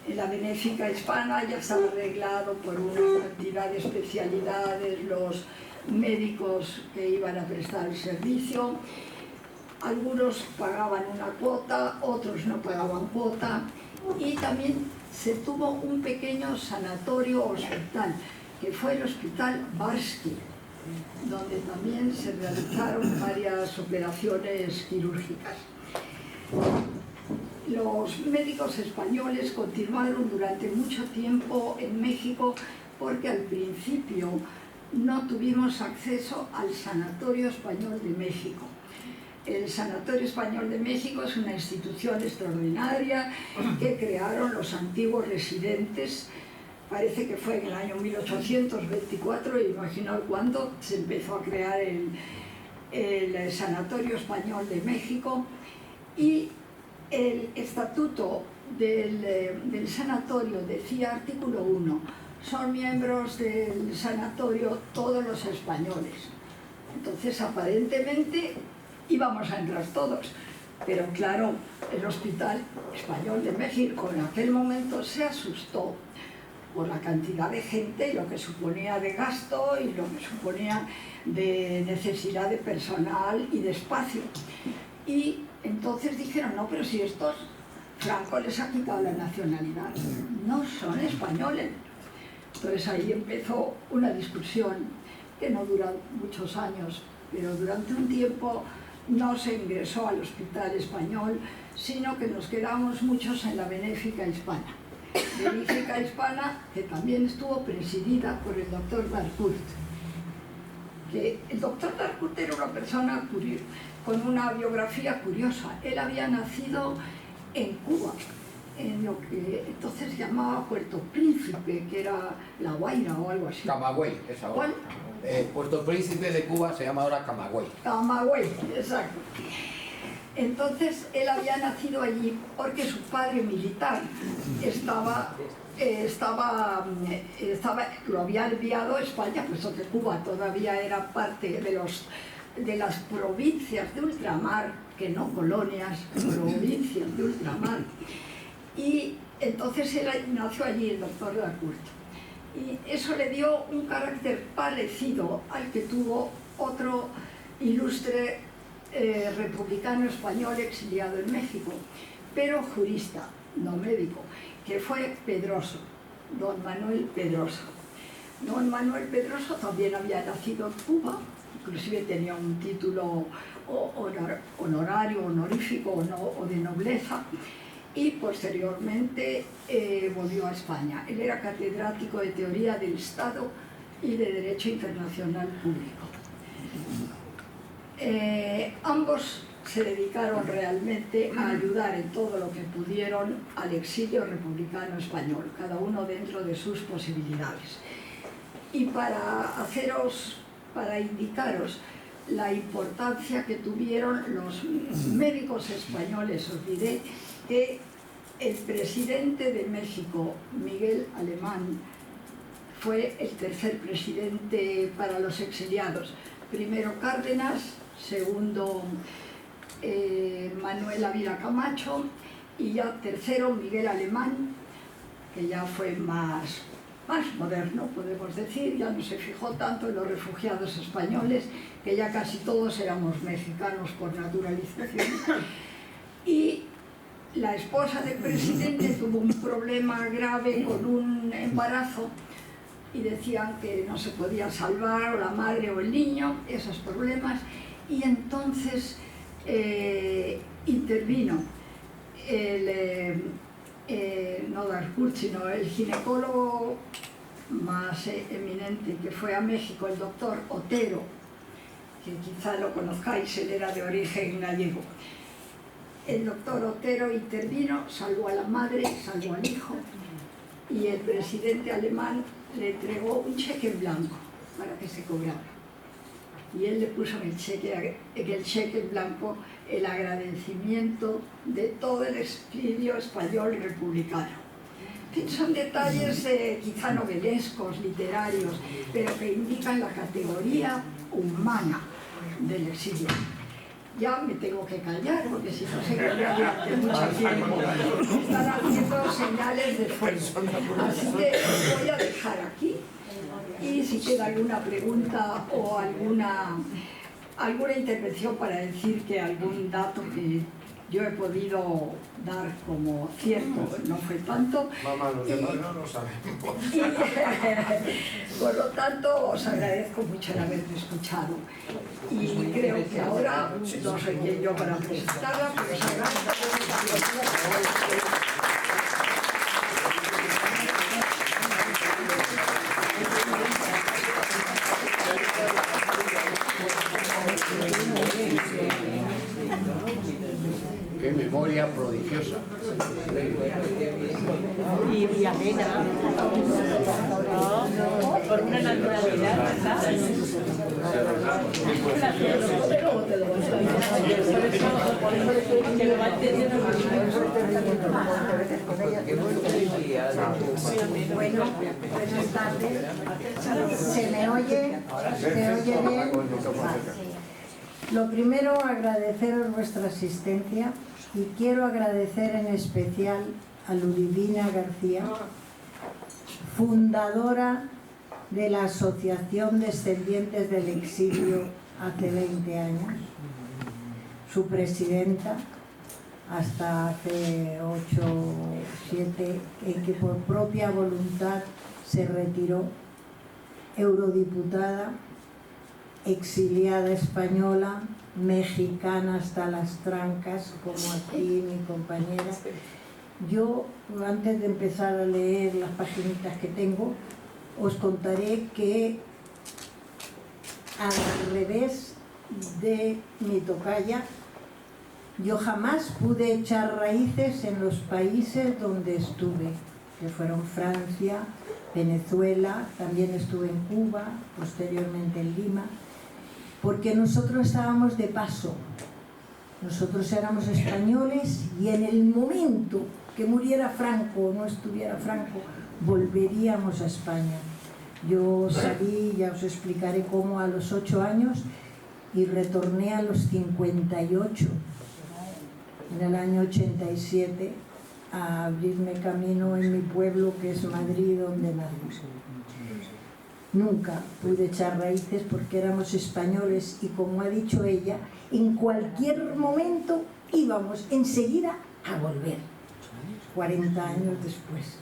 En la Benéfica Hispana ya estaba arreglado por una cantidad de especialidades los médicos que iban a prestar el servicio. Algunos pagaban una cuota, otros no pagaban cuota, y también se tuvo un pequeño sanatorio hospital, que fue el Hospital Barsky, donde también se realizaron varias operaciones quirúrgicas. Los médicos españoles continuaron durante mucho tiempo en México porque al principio no tuvimos acceso al Sanatorio Español de México. El Sanatorio Español de México es una institución extraordinaria que crearon los antiguos residentes. Parece que fue en el año 1824, imaginaos cuándo se empezó a crear el Sanatorio Español de México, y el estatuto del sanatorio decía, artículo 1, son miembros del sanatorio todos los españoles. Entonces, aparentemente, íbamos a entrar todos, pero claro, el Hospital Español de México en aquel momento se asustó por la cantidad de gente y lo que suponía de gasto y lo que suponía de necesidad de personal y de espacio. Y entonces dijeron, no, pero si estos Franco les ha quitado la nacionalidad, no son españoles. Entonces ahí empezó una discusión que no duró muchos años, pero durante un tiempo no se ingresó al Hospital Español, sino que nos quedamos muchos en la Benéfica Hispana. de Lígica Hispana, que también estuvo presidida por el doctor Darcourt. Que el doctor Darcourt era una persona con una biografía curiosa. Él había nacido en Cuba, en lo que entonces se llamaba Puerto Príncipe, que era La Guaira o algo así. Camagüey, es ahora. ¿Cuál? Puerto Príncipe de Cuba se llama ahora Camagüey. Camagüey, exacto. Entonces él había nacido allí porque su padre militar lo había enviado a España, puesto que Cuba todavía era parte de las provincias de ultramar, que no colonias, provincias de ultramar. Y entonces él nació allí, el doctor Darcourt. Y eso le dio un carácter parecido al que tuvo otro ilustre republicano español exiliado en México, pero jurista, no médico, que fue Pedroso, don Manuel Pedroso. Don Manuel Pedroso también había nacido en Cuba, inclusive tenía un título honorario, honorífico o de nobleza, y posteriormente volvió a España. Él era catedrático de Teoría del Estado y de Derecho Internacional Público. Ambos se dedicaron realmente a ayudar en todo lo que pudieron al exilio republicano español, cada uno dentro de sus posibilidades. Y para indicaros la importancia que tuvieron los médicos españoles, os diré que el presidente de México, Miguel Alemán, fue el tercer presidente para los exiliados. Primero Cárdenas, segundo Manuel Ávila Camacho y ya tercero Miguel Alemán, que ya fue más moderno, podemos decir, ya no se fijó tanto en los refugiados españoles, que ya casi todos éramos mexicanos por naturalización. Y la esposa del presidente tuvo un problema grave con un embarazo y decían que no se podía salvar, o la madre o el niño, esos problemas, y entonces intervino no Darcourt, sino el ginecólogo más eminente que fue a México, el doctor Otero, que quizá lo conozcáis, él era de origen gallego. El doctor Otero intervino, salvó a la madre, salvó al hijo, y el presidente alemán le entregó un cheque en blanco para que se cobrara. Y él le puso en el cheque en blanco el agradecimiento de todo el exilio español republicano. En fin, son detalles quizá novelescos, literarios, pero que indican la categoría humana del exilio. Ya me tengo que callar, porque si no seguiría durante mucho tiempo. Están haciendo señales de fuego. Así que os voy a dejar aquí. Y si queda alguna pregunta o alguna intervención para decir que algún dato que yo he podido dar como cierto no fue tanto. Mamá, los demás no lo sabemos. Por lo tanto, os agradezco mucho el haberme escuchado. Y creo que ahora no soy quien yo para presentarla, pero os agradezco. Qué memoria prodigiosa. Y diamena, por una naturalidad, ¿verdad? Que lo va entendiendo Bueno, buenas tardes. ¿Se me oye? ¿Se oye bien? Lo primero, agradeceros vuestra asistencia y quiero agradecer en especial a Ludivina García, fundadora de la Asociación Descendientes del Exilio hace 20 años, su presidenta hasta hace 8 o 7, en que por propia voluntad se retiró, eurodiputada, exiliada española, mexicana hasta las trancas, como aquí mi compañera, Yo, antes de empezar a leer las paginitas que tengo, os contaré que al revés de mi tocaya, yo jamás pude echar raíces en los países donde estuve, que fueron Francia, Venezuela, también estuve en Cuba, posteriormente en Lima, porque nosotros estábamos de paso. Nosotros éramos españoles y en el momento que muriera Franco o no estuviera Franco, volveríamos a España. Yo salí, ya os explicaré cómo, a los 8 años y retorné a los 58, en el año 87, a abrirme camino en mi pueblo, que es Madrid, donde nací. Nunca pude echar raíces porque éramos españoles y, como ha dicho ella, en cualquier momento íbamos enseguida a volver, 40 años después.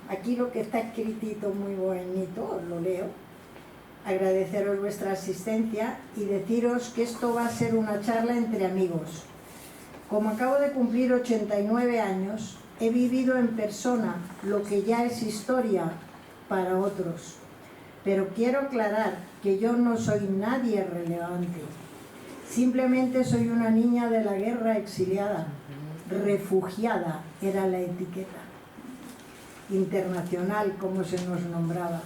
Aquí lo que está escritito muy bonito, os lo leo. Agradeceros vuestra asistencia y deciros que esto va a ser una charla entre amigos. Como acabo de cumplir 89 años, he vivido en persona lo que ya es historia para otros. Pero quiero aclarar que yo no soy nadie relevante. Simplemente soy una niña de la guerra exiliada. Refugiada era la etiqueta. Internacional, como se nos nombraba.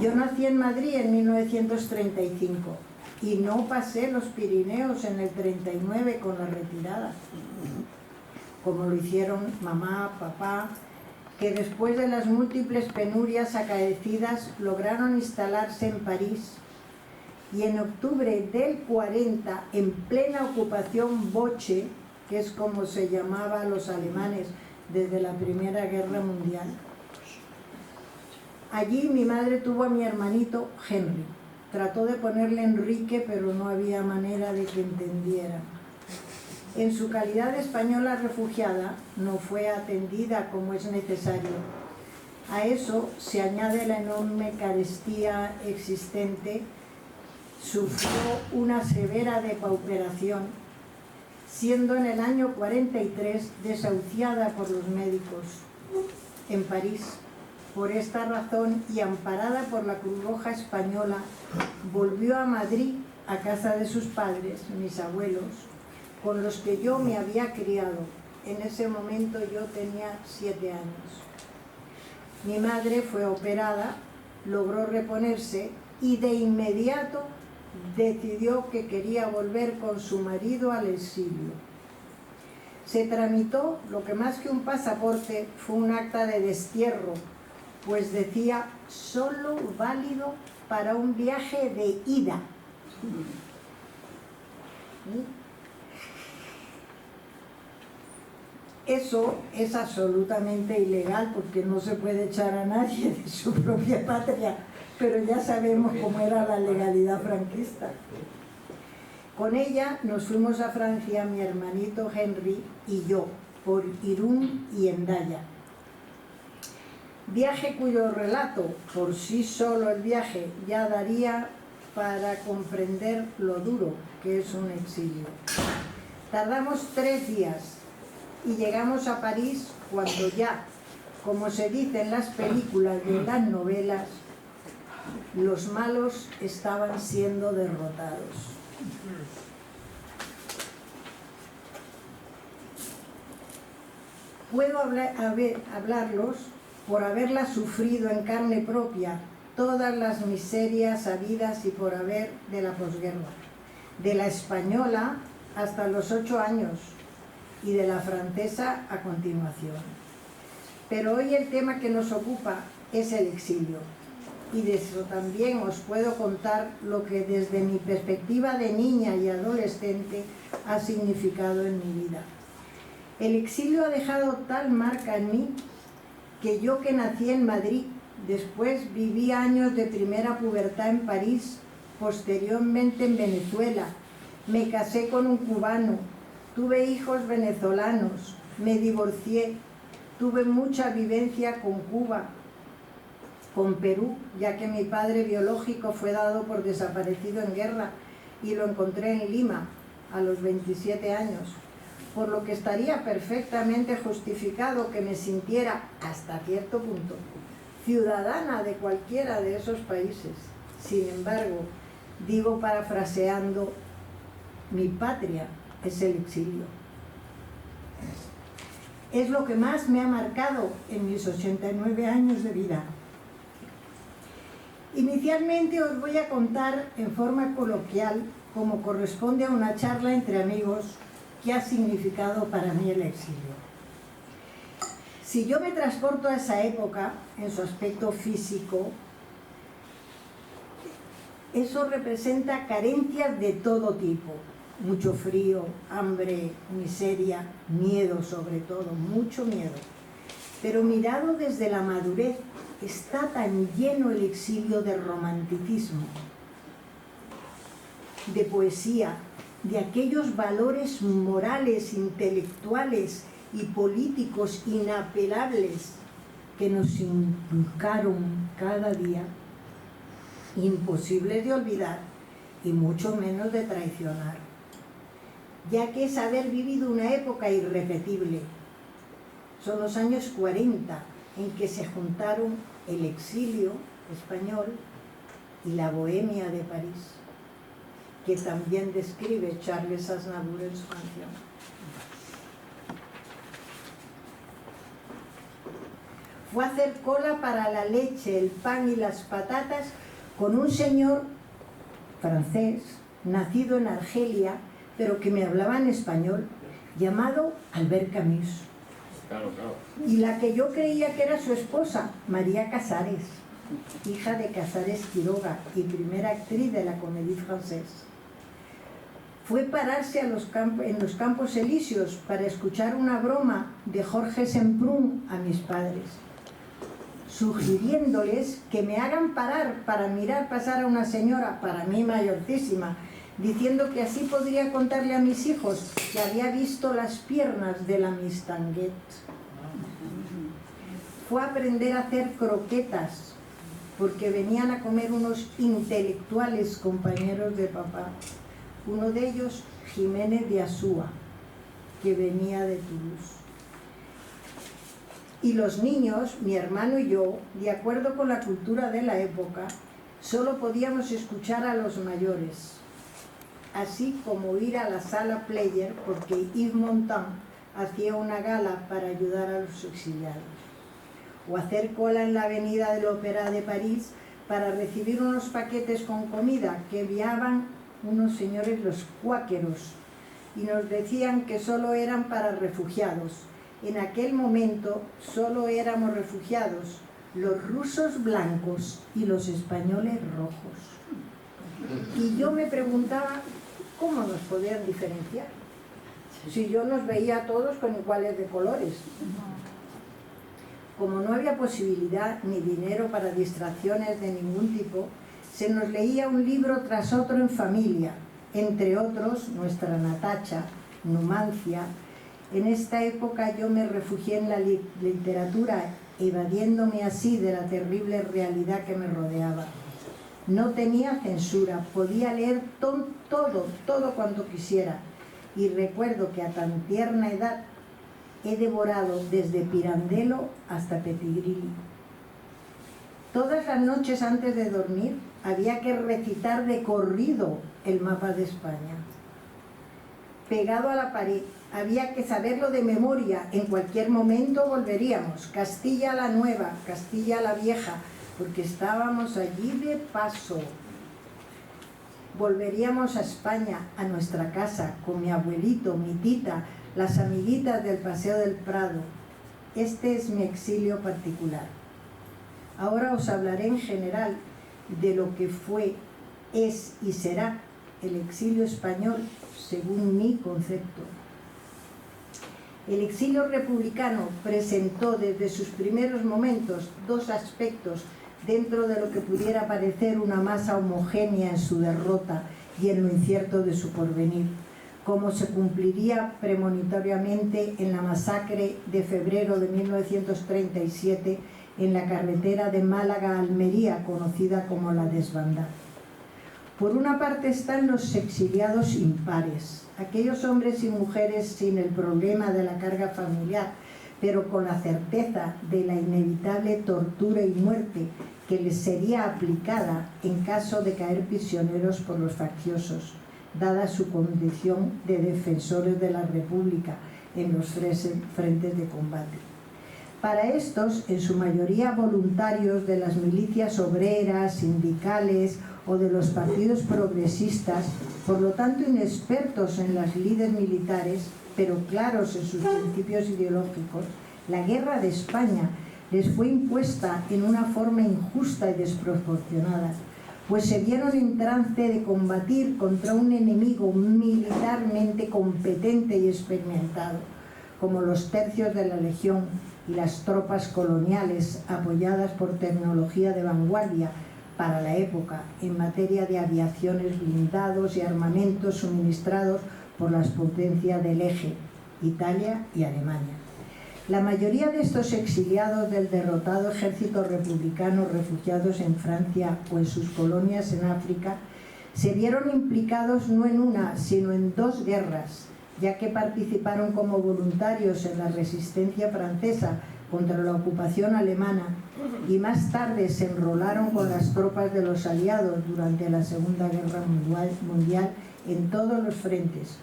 Yo nací en Madrid en 1935 y no pasé los Pirineos en el 39 con la retirada, como lo hicieron mamá, papá, que después de las múltiples penurias acaecidas lograron instalarse en París, y en octubre del 40, en plena ocupación boche, que es como se llamaba a los alemanes desde la Primera Guerra Mundial. Allí mi madre tuvo a mi hermanito Henry. Trató de ponerle Enrique, pero no había manera de que entendiera. En su calidad de española refugiada, no fue atendida como es necesario. A eso se añade la enorme carestía existente. Sufrió una severa depauperación, siendo en el año 43 desahuciada por los médicos en París. Por esta razón, y amparada por la Cruz Roja Española, volvió a Madrid, a casa de sus padres, mis abuelos, con los que yo me había criado. En ese momento yo tenía 7 años. Mi madre fue operada, logró reponerse y de inmediato decidió que quería volver con su marido al exilio. Se tramitó lo que más que un pasaporte fue un acta de destierro, pues decía solo válido para un viaje de ida. Eso es absolutamente ilegal porque no se puede echar a nadie de su propia patria, pero ya sabemos cómo era la legalidad franquista. Con ella nos fuimos a Francia, mi hermanito Henry y yo, por Irún y Hendaya. Viaje cuyo relato, por sí solo el viaje, ya daría para comprender lo duro que es un exilio. Tardamos 3 días y llegamos a París cuando ya, como se dice en las películas y en las novelas, los malos estaban siendo derrotados. Puedo hablarlos por haberla sufrido en carne propia, todas las miserias habidas y por haber de la posguerra, de la española hasta los 8 años y de la francesa a continuación. Pero hoy el tema que nos ocupa es el exilio, y de eso también os puedo contar lo que desde mi perspectiva de niña y adolescente ha significado en mi vida. El exilio ha dejado tal marca en mí que yo, que nací en Madrid, después viví años de primera pubertad en París, posteriormente en Venezuela, me casé con un cubano, tuve hijos venezolanos, me divorcié, tuve mucha vivencia con Cuba, con Perú, ya que mi padre biológico fue dado por desaparecido en guerra y lo encontré en Lima a los 27 años. por lo que estaría perfectamente justificado que me sintiera, hasta cierto punto, ciudadana de cualquiera de esos países. Sin embargo, digo parafraseando, mi patria es el exilio. Es lo que más me ha marcado en mis 89 años de vida. Inicialmente os voy a contar en forma coloquial, como corresponde a una charla entre amigos, qué ha significado para mí el exilio. Si yo me transporto a esa época, en su aspecto físico, eso representa carencias de todo tipo. Mucho frío, hambre, miseria, miedo sobre todo, mucho miedo. Pero mirado desde la madurez, está tan lleno el exilio de romanticismo, de poesía, de aquellos valores morales, intelectuales y políticos inapelables que nos inculcaron cada día, imposibles de olvidar y mucho menos de traicionar, ya que es haber vivido una época irrepetible. Son los años 40 en que se juntaron el exilio español y la bohemia de París, que también describe Charles Aznavour en su canción. Fue a hacer cola para la leche, el pan y las patatas con un señor francés, nacido en Argelia, pero que me hablaba en español, llamado Albert Camus. Claro, claro. Y la que yo creía que era su esposa, María Casares, hija de Casares Quiroga y primera actriz de la Comédie Française. Fue pararse en los Campos Elíseos para escuchar una broma de Jorge Semprún a mis padres, sugiriéndoles que me hagan parar para mirar pasar a una señora, para mí mayorcísima, diciendo que así podría contarle a mis hijos que había visto las piernas de la Miss Tanguet. Fue a aprender a hacer croquetas, porque venían a comer unos intelectuales compañeros de papá. Uno de ellos, Jiménez de Asúa, que venía de Toulouse. Y los niños, mi hermano y yo, de acuerdo con la cultura de la época, solo podíamos escuchar a los mayores, así como ir a la sala Player, porque Yves Montand hacía una gala para ayudar a los exiliados, o hacer cola en la avenida del Opéra de París para recibir unos paquetes con comida que enviaban unos señores, los cuáqueros, y nos decían que solo eran para refugiados. En aquel momento solo éramos refugiados los rusos blancos y los españoles rojos. Y yo me preguntaba cómo nos podían diferenciar, si yo los veía a todos con iguales de colores. Como no había posibilidad ni dinero para distracciones de ningún tipo, se nos leía un libro tras otro en familia, entre otros nuestra Natacha, Numancia. En esta época yo me refugié en la literatura, evadiéndome así de la terrible realidad que me rodeaba. No tenía censura, podía leer todo cuanto quisiera. Y recuerdo que a tan tierna edad he devorado desde Pirandello hasta Petigrilli. Todas las noches antes de dormir había que recitar de corrido el mapa de España. Pegado a la pared, había que saberlo de memoria, en cualquier momento volveríamos. Castilla la Nueva, Castilla la Vieja, porque estábamos allí de paso. Volveríamos a España, a nuestra casa, con mi abuelito, mi tita, las amiguitas del Paseo del Prado. Este es mi exilio particular. Ahora os hablaré en general de lo que fue, es y será el exilio español según mi concepto. El exilio republicano presentó desde sus primeros momentos dos aspectos dentro de lo que pudiera parecer una masa homogénea en su derrota y en lo incierto de su porvenir, como se cumpliría premonitoriamente en la masacre de febrero de 1937 en la carretera de Málaga a Almería, conocida como la Desbandada. Por una parte están los exiliados impares, aquellos hombres y mujeres sin el problema de la carga familiar, pero con la certeza de la inevitable tortura y muerte que les sería aplicada en caso de caer prisioneros por los facciosos, dada su condición de defensores de la República en los frentes de combate. Para estos, en su mayoría voluntarios de las milicias obreras, sindicales o de los partidos progresistas, por lo tanto inexpertos en las lides militares, pero claros en sus principios ideológicos, la guerra de España les fue impuesta en una forma injusta y desproporcionada, pues se vieron en trance de combatir contra un enemigo militarmente competente y experimentado, como los tercios de la Legión y las tropas coloniales apoyadas por tecnología de vanguardia para la época en materia de aviaciones, blindados y armamentos suministrados por las potencias del eje, Italia y Alemania. La mayoría de estos exiliados del derrotado ejército republicano refugiados en Francia o en sus colonias en África se vieron implicados no en una, sino en dos guerras, ya que participaron como voluntarios en la resistencia francesa contra la ocupación alemana y más tarde se enrolaron con las tropas de los aliados durante la Segunda Guerra Mundial en todos los frentes,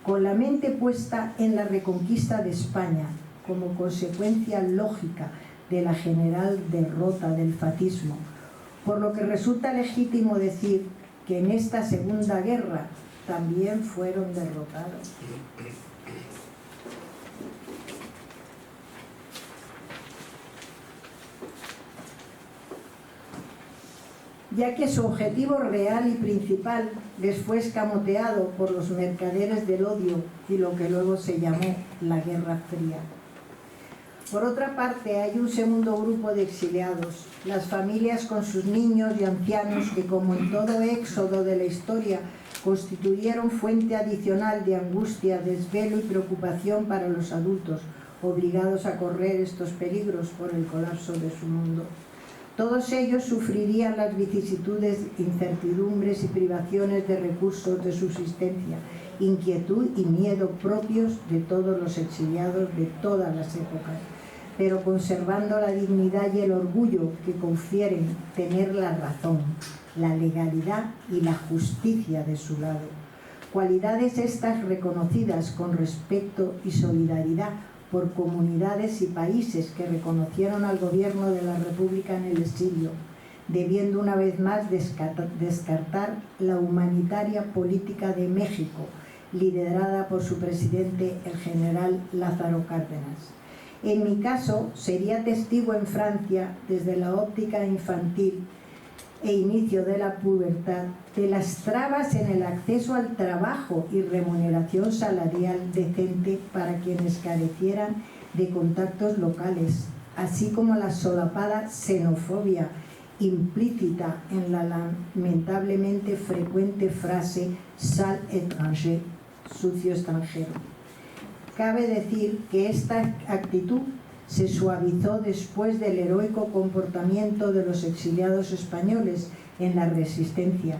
con la mente puesta en la reconquista de España, como consecuencia lógica de la general derrota del fascismo, por lo que resulta legítimo decir que en esta Segunda Guerra también fueron derrotados. Ya que su objetivo real y principal les fue escamoteado por los mercaderes del odio y lo que luego se llamó la Guerra Fría. Por otra parte, hay un segundo grupo de exiliados, las familias con sus niños y ancianos que, como en todo éxodo de la historia, constituyeron fuente adicional de angustia, desvelo y preocupación para los adultos, obligados a correr estos peligros por el colapso de su mundo. Todos ellos sufrirían las vicisitudes, incertidumbres y privaciones de recursos de subsistencia, inquietud y miedo propios de todos los exiliados de todas las épocas, pero conservando la dignidad y el orgullo que confieren tener la razón, la legalidad y la justicia de su lado. Cualidades estas reconocidas con respeto y solidaridad por comunidades y países que reconocieron al gobierno de la República en el exilio, debiendo una vez más descartar la humanitaria política de México, liderada por su presidente, el general Lázaro Cárdenas. En mi caso, sería testigo en Francia, desde la óptica infantil e inicio de la pubertad, de las trabas en el acceso al trabajo y remuneración salarial decente para quienes carecieran de contactos locales, así como la solapada xenofobia implícita en la lamentablemente frecuente frase «sale étranger», sucio extranjero. Cabe decir que esta actitud se suavizó después del heroico comportamiento de los exiliados españoles en la resistencia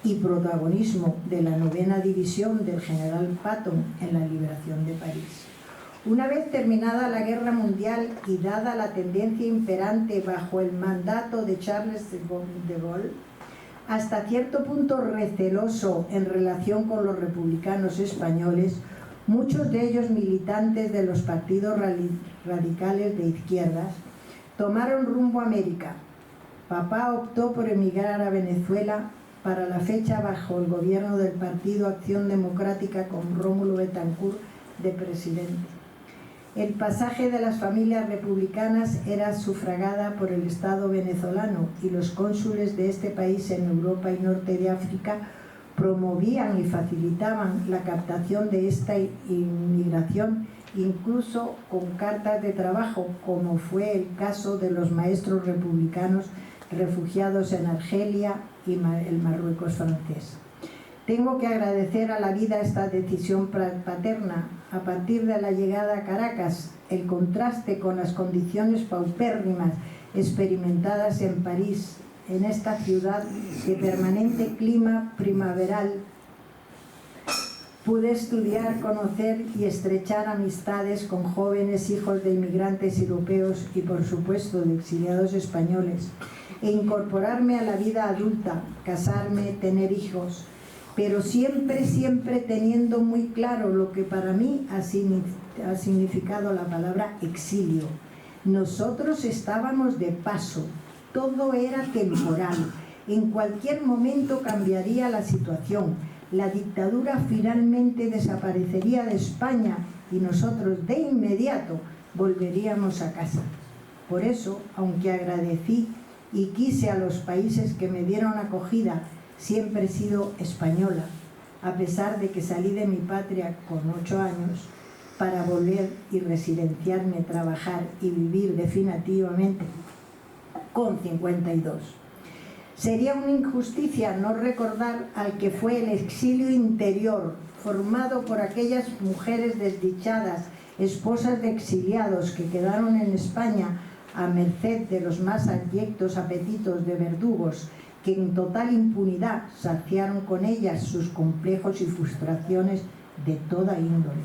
y protagonismo de la 9ª División del general Patton en la liberación de París. Una vez terminada la Guerra Mundial y dada la tendencia imperante bajo el mandato de Charles de Gaulle, hasta cierto punto receloso en relación con los republicanos españoles, muchos de ellos militantes de los partidos radicales de izquierdas, tomaron rumbo a América. Papá optó por emigrar a Venezuela para la fecha bajo el gobierno del Partido Acción Democrática con Rómulo Betancourt de presidente. El pasaje de las familias republicanas era sufragada por el Estado venezolano y los cónsules de este país en Europa y Norte de África promovían y facilitaban la captación de esta inmigración, incluso con cartas de trabajo, como fue el caso de los maestros republicanos refugiados en Argelia y el Marruecos francés. Tengo que agradecer a la vida esta decisión paterna. A partir de la llegada a Caracas, el contraste con las condiciones paupérrimas experimentadas en París en esta ciudad de permanente clima primaveral, pude estudiar, conocer y estrechar amistades con jóvenes hijos de inmigrantes europeos y, por supuesto, de exiliados españoles, e incorporarme a la vida adulta, casarme, tener hijos, pero siempre teniendo muy claro lo que para mí ha significado la palabra exilio. Nosotros estábamos de paso, todo era temporal, en cualquier momento cambiaría la situación, la dictadura finalmente desaparecería de España y nosotros de inmediato volveríamos a casa. Por eso, aunque agradecí y quise a los países que me dieron acogida, siempre he sido española, a pesar de que salí de mi patria con 8 años para volver y residenciarme, trabajar y vivir definitivamente con 52. Sería una injusticia no recordar al que fue el exilio interior, formado por aquellas mujeres desdichadas, esposas de exiliados que quedaron en España a merced de los más abyectos apetitos de verdugos, que en total impunidad saciaron con ellas sus complejos y frustraciones de toda índole,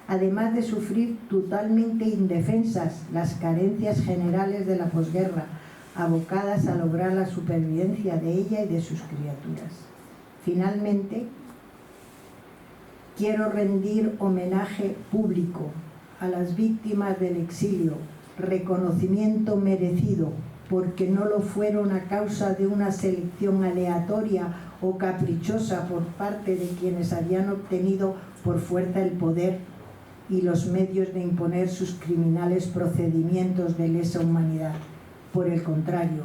además de sufrir totalmente indefensas las carencias generales de la posguerra, abocadas a lograr la supervivencia de ella y de sus criaturas. Finalmente, quiero rendir homenaje público a las víctimas del exilio, reconocimiento merecido, porque no lo fueron a causa de una selección aleatoria o caprichosa por parte de quienes habían obtenido por fuerza el poder y los medios de imponer sus criminales procedimientos de lesa humanidad. Por el contrario,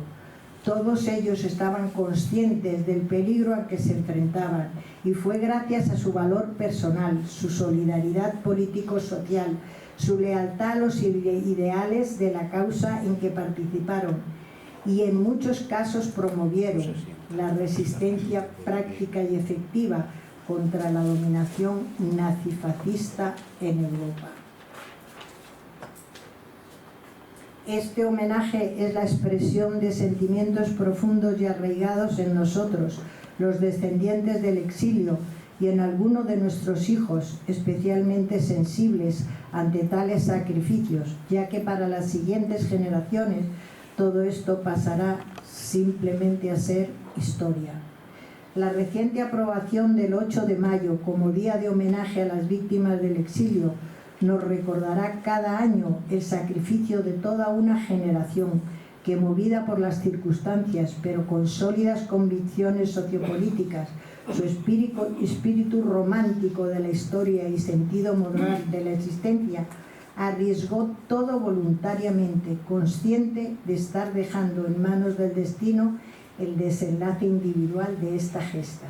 todos ellos estaban conscientes del peligro al que se enfrentaban y fue gracias a su valor personal, su solidaridad político-social, su lealtad a los ideales de la causa en que participaron y en muchos casos promovieron la resistencia práctica y efectiva contra la dominación nazifascista en Europa. Este homenaje es la expresión de sentimientos profundos y arraigados en nosotros, los descendientes del exilio, y en algunos de nuestros hijos, especialmente sensibles ante tales sacrificios, ya que para las siguientes generaciones todo esto pasará simplemente a ser historia. La reciente aprobación del 8 de mayo como Día de Homenaje a las Víctimas del Exilio nos recordará cada año el sacrificio de toda una generación que, movida por las circunstancias, pero con sólidas convicciones sociopolíticas, su espíritu romántico de la historia y sentido moral de la existencia, arriesgó todo voluntariamente, consciente de estar dejando en manos del destino el desenlace individual de esta gesta.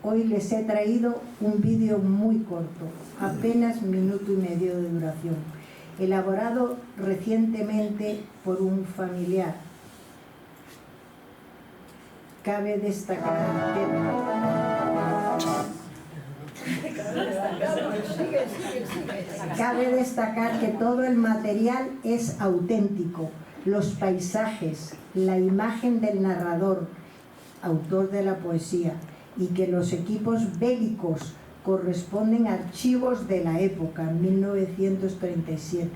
Hoy les he traído un vídeo muy corto, apenas 1,5 minutos de duración, elaborado recientemente por un familiar. Cabe destacar que todo el material es auténtico. Los paisajes, la imagen del narrador, autor de la poesía, y que los equipos bélicos corresponden a archivos de la época, 1937.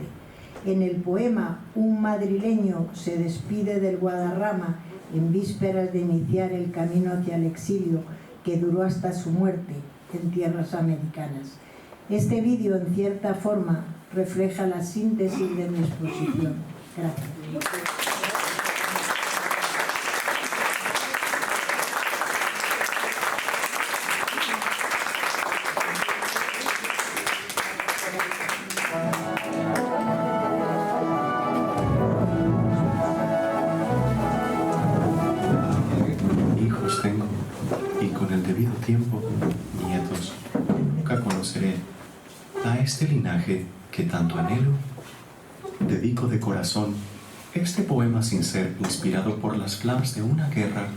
En el poema, un madrileño se despide del Guadarrama en vísperas de iniciar el camino hacia el exilio, que duró hasta su muerte en tierras americanas. Este vídeo, en cierta forma, refleja la síntesis de mi exposición. Gracias. Hijos tengo, y con el debido tiempo, nietos. Nunca conoceré a este linaje que tanto anhelo. Dedico de corazón este poema sin ser inspirado por las flamas de una guerra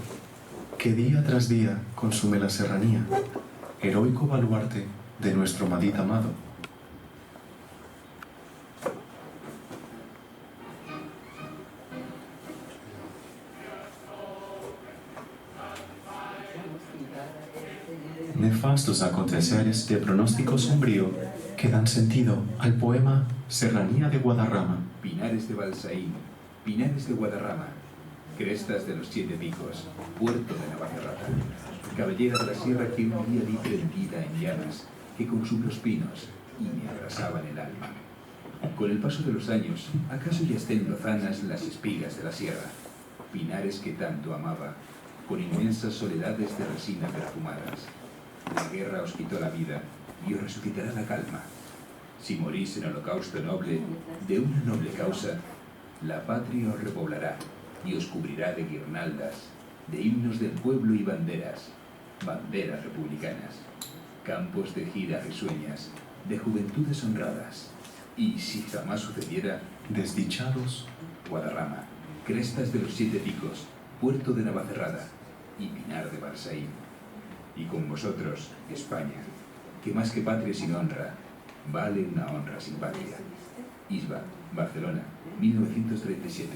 que día tras día consume la serranía, heroico baluarte de nuestro Madrid amado. vastos aconteceres de pronóstico sombrío que dan sentido al poema Serranía de Guadarrama. Pinares de Balsaín, Pinares de Guadarrama, crestas de los 7 picos, puerto de Navacerrada, cabellera de la sierra que un día vi prendida en llamas, que consumió los pinos y me abrasaban el alma. Con el paso de los años, acaso ya estén lozanas las espigas de la sierra, pinares que tanto amaba, con inmensas soledades de resina perfumadas. La guerra os quitó la vida y os resucitará la calma. Si morís en holocausto noble, de una noble causa, la patria os repoblará y os cubrirá de guirnaldas, de himnos del pueblo y banderas, banderas republicanas, campos de giras risueñas, de juventudes honradas. Y si jamás sucediera, Desdichados, Guadarrama, crestas de los 7 picos, puerto de Navacerrada y Pinar de Balsaín. Y con vosotros, España, que más que patria sin honra, vale una honra sin patria. Isba, Barcelona, 1937.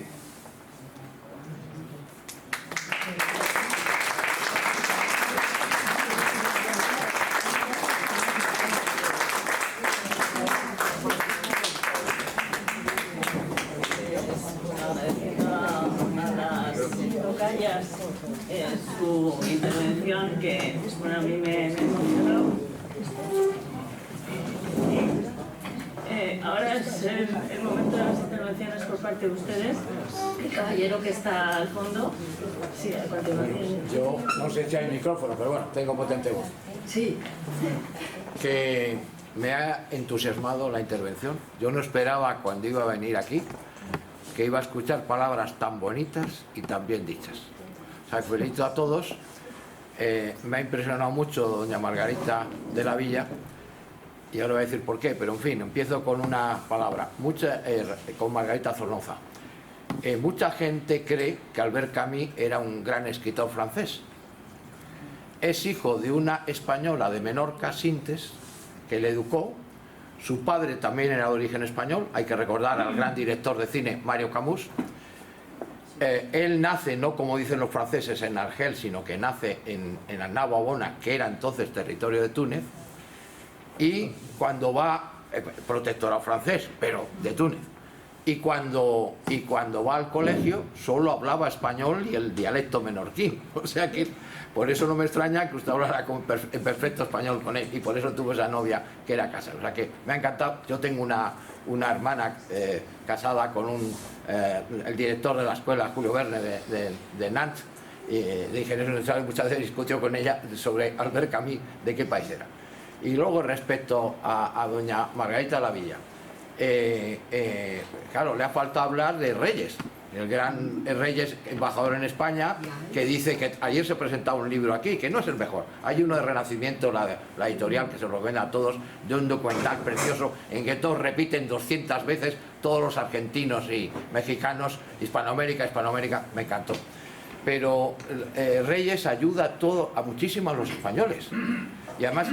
Su intervención, que bueno, a mí me emocionó. Ahora es el momento de las intervenciones por parte de ustedes. El caballero que está al fondo. Sí, a continuación. Yo no sé si hay micrófono, pero bueno, tengo potente voz. Sí. Que me ha entusiasmado la intervención. Yo no esperaba cuando iba a venir aquí que iba a escuchar palabras tan bonitas y tan bien dichas. O sea, felicito a todos. Me ha impresionado mucho doña Margarita de la Villa, y ahora voy a decir por qué, pero en fin, empiezo con una palabra, con Margarita Zornoza. Mucha gente cree que Albert Camus era un gran escritor francés. Es hijo de una española de Menorca, Sintes, que le educó. Su padre también era de origen español, hay que recordar al gran director de cine Mario Camus. Él nace, no como dicen los franceses en Argel, sino que nace en Annaba-Bona, que era entonces territorio de Túnez, y cuando va, protectorado francés, pero de Túnez, y cuando va al colegio solo hablaba español y el dialecto menorquín, o sea que por eso no me extraña que usted hablara en perfecto español con él, y por eso tuvo esa novia que era casada. O sea que me ha encantado. Yo tengo una hermana casada con el director de la escuela, Julio Verne, de Nantes, de ingenieros industriales. Muchas veces discutió con ella sobre Albert Camus, de qué país era. Y luego respecto a doña Margarita de la Villa, claro, le ha faltado hablar de Reyes, el gran Reyes, embajador en España, que dice que ayer se presentaba un libro aquí, que no es el mejor. Hay uno de Renacimiento, la editorial, que se lo vende a todos, de un documental precioso en que todos repiten 200 veces, todos los argentinos y mexicanos, Hispanoamérica, me encantó. Pero Reyes ayuda a muchísimo a los españoles. Y además,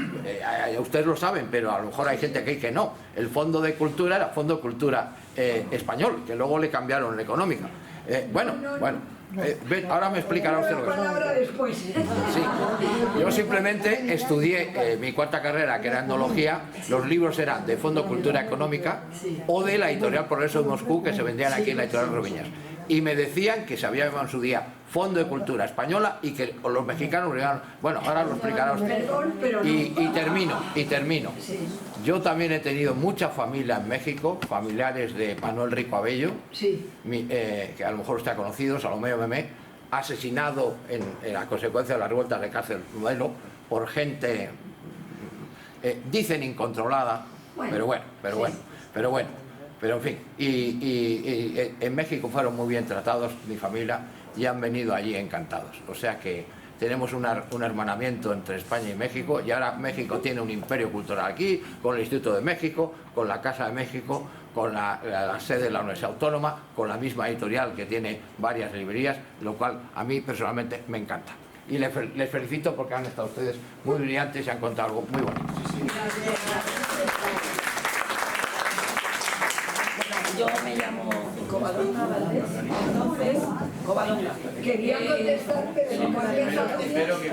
ustedes lo saben, pero a lo mejor hay gente que no. El Fondo de Cultura era Fondo de Cultura español, que luego le cambiaron la económica. Ahora me explicará usted lo que es. Palabra después. Sí. Yo simplemente estudié mi cuarta carrera, que era etnología. Los libros eran de Fondo de Cultura Económica o de la editorial Progreso de Moscú, que se vendían aquí en la editorial Roviñas. Y me decían que se había llamado en su día Fondo de Cultura Española y que los mexicanos llegaron. Bueno, ahora lo explicará usted. Y termino. Yo también he tenido mucha familia en México, familiares de Manuel Rico Abello, que a lo mejor usted ha conocido, Salomé Memé, asesinado en la consecuencia de las revueltas de Cárcel Modelo por gente, dicen incontrolada, pero en fin, y en México fueron muy bien tratados, mi familia, y han venido allí encantados. O sea que tenemos un hermanamiento entre España y México, y ahora México tiene un imperio cultural aquí, con el Instituto de México, con la Casa de México, con la sede de la Universidad Autónoma, con la misma editorial que tiene varias librerías, lo cual a mí personalmente me encanta. Y les felicito porque han estado ustedes muy brillantes y han contado algo muy bonito. Yo me llamo Covadonga Valdés. Entonces, Covadonga. Quería contestar, pero no me dejaron. Espero que...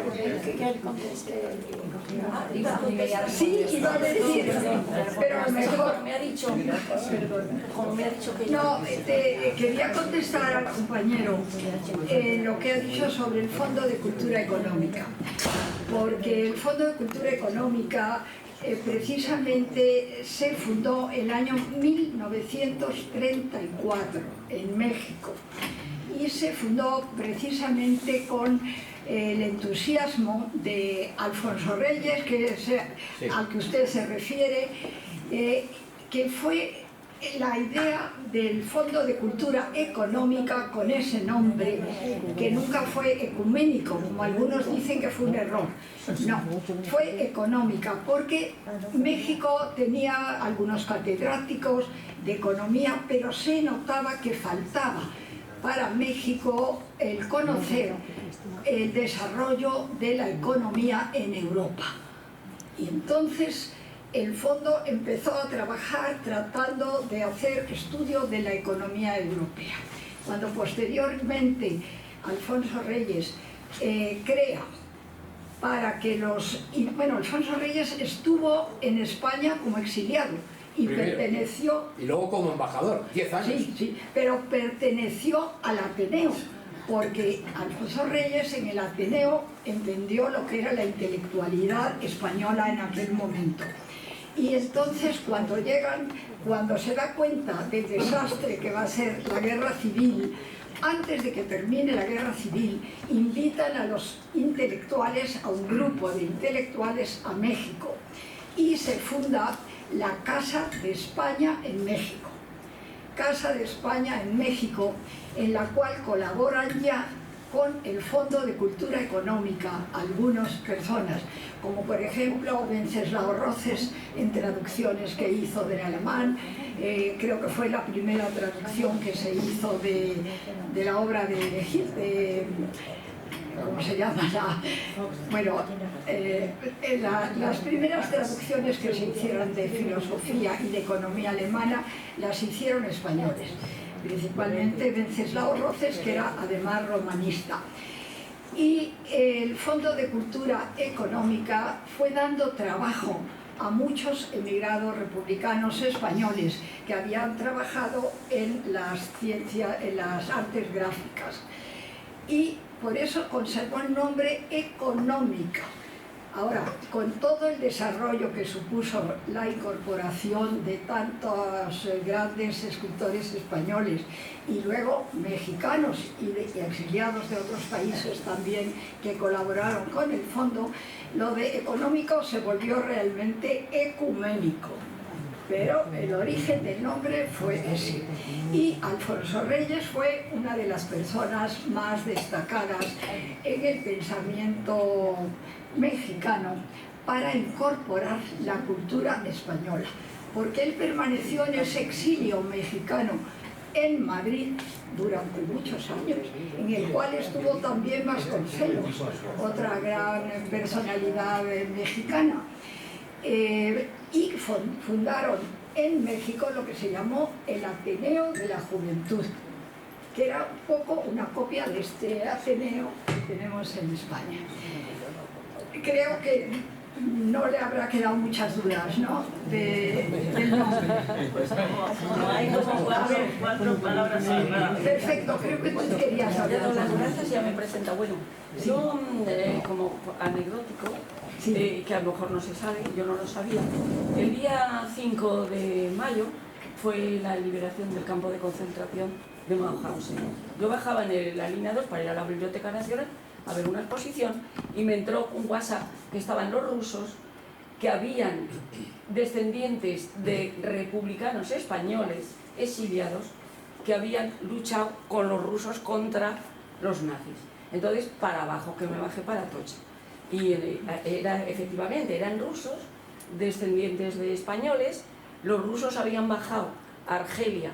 Sí, iba a decir, pero a lo mejor... Me ha dicho, como me ha dicho que No, quería contestar al compañero lo que ha dicho sobre el Fondo de Cultura Económica, porque el Fondo de Cultura Económica precisamente se fundó el año 1934 en México y se fundó precisamente con el entusiasmo de Alfonso Reyes, al que usted se refiere, que fue la idea del Fondo de Cultura Económica con ese nombre, que nunca fue ecuménico, como algunos dicen que fue un error. No, fue económica, porque México tenía algunos catedráticos de economía, pero se notaba que faltaba para México el conocer el desarrollo de la economía en Europa. Y entonces el fondo empezó a trabajar tratando de hacer estudio de la economía europea. Cuando posteriormente Alfonso Reyes crea para que Alfonso Reyes estuvo en España como exiliado y Primero. perteneció... Y luego como embajador, 10 años. Sí, pero perteneció al Ateneo, porque Alfonso Reyes en el Ateneo entendió lo que era la intelectualidad española en aquel momento. Y entonces cuando se da cuenta del desastre que va a ser la guerra civil, antes de que termine la guerra civil, invitan a los intelectuales, a un grupo de intelectuales a México, y se funda la Casa de España en México. Casa de España en México, en la cual colaboran ya con el Fondo de Cultura Económica algunas personas, como por ejemplo Wenceslao Roces, en traducciones que hizo del alemán. Creo que fue la primera traducción que se hizo de la obra de ¿cómo se llama? Las primeras traducciones que se hicieron de filosofía y de economía alemana las hicieron españoles, principalmente Wenceslao Roces, que era además romanista. Y el Fondo de Cultura Económica fue dando trabajo a muchos emigrados republicanos españoles que habían trabajado en las ciencias, en las artes gráficas, y por eso conservó el nombre Económica. Ahora, con todo el desarrollo que supuso la incorporación de tantos grandes escritores españoles y luego mexicanos y exiliados de otros países también que colaboraron con el fondo, lo de económico se volvió realmente ecuménico. Pero el origen del nombre fue ese. Y Alfonso Reyes fue una de las personas más destacadas en el pensamiento mexicano para incorporar la cultura española, porque él permaneció en ese exilio mexicano en Madrid durante muchos años, en el cual estuvo también Vasconcelos, otra gran personalidad mexicana. Y fundaron en México lo que se llamó el Ateneo de la Juventud, que era un poco una copia de este Ateneo que tenemos en España. Creo que no le habrá quedado muchas dudas, ¿no?, del nombre. Pues no hay como cuatro palabras. Perfecto, creo que tú querías Ya hablar. doy las gracias y ya me presenta. Bueno, yo como anecdótico, Sí. que a lo mejor no se sabe, yo no lo sabía, el día 5 de mayo fue la liberación del campo de concentración de Mauthausen. Yo bajaba en la línea 2 para ir a la Biblioteca Nacional a ver una exposición y me entró un WhatsApp que estaban los rusos, que habían descendientes de republicanos españoles exiliados que habían luchado con los rusos contra los nazis. Entonces, para abajo, que me bajé para Atocha. Y efectivamente eran rusos, descendientes de españoles. Los rusos habían bajado a Argelia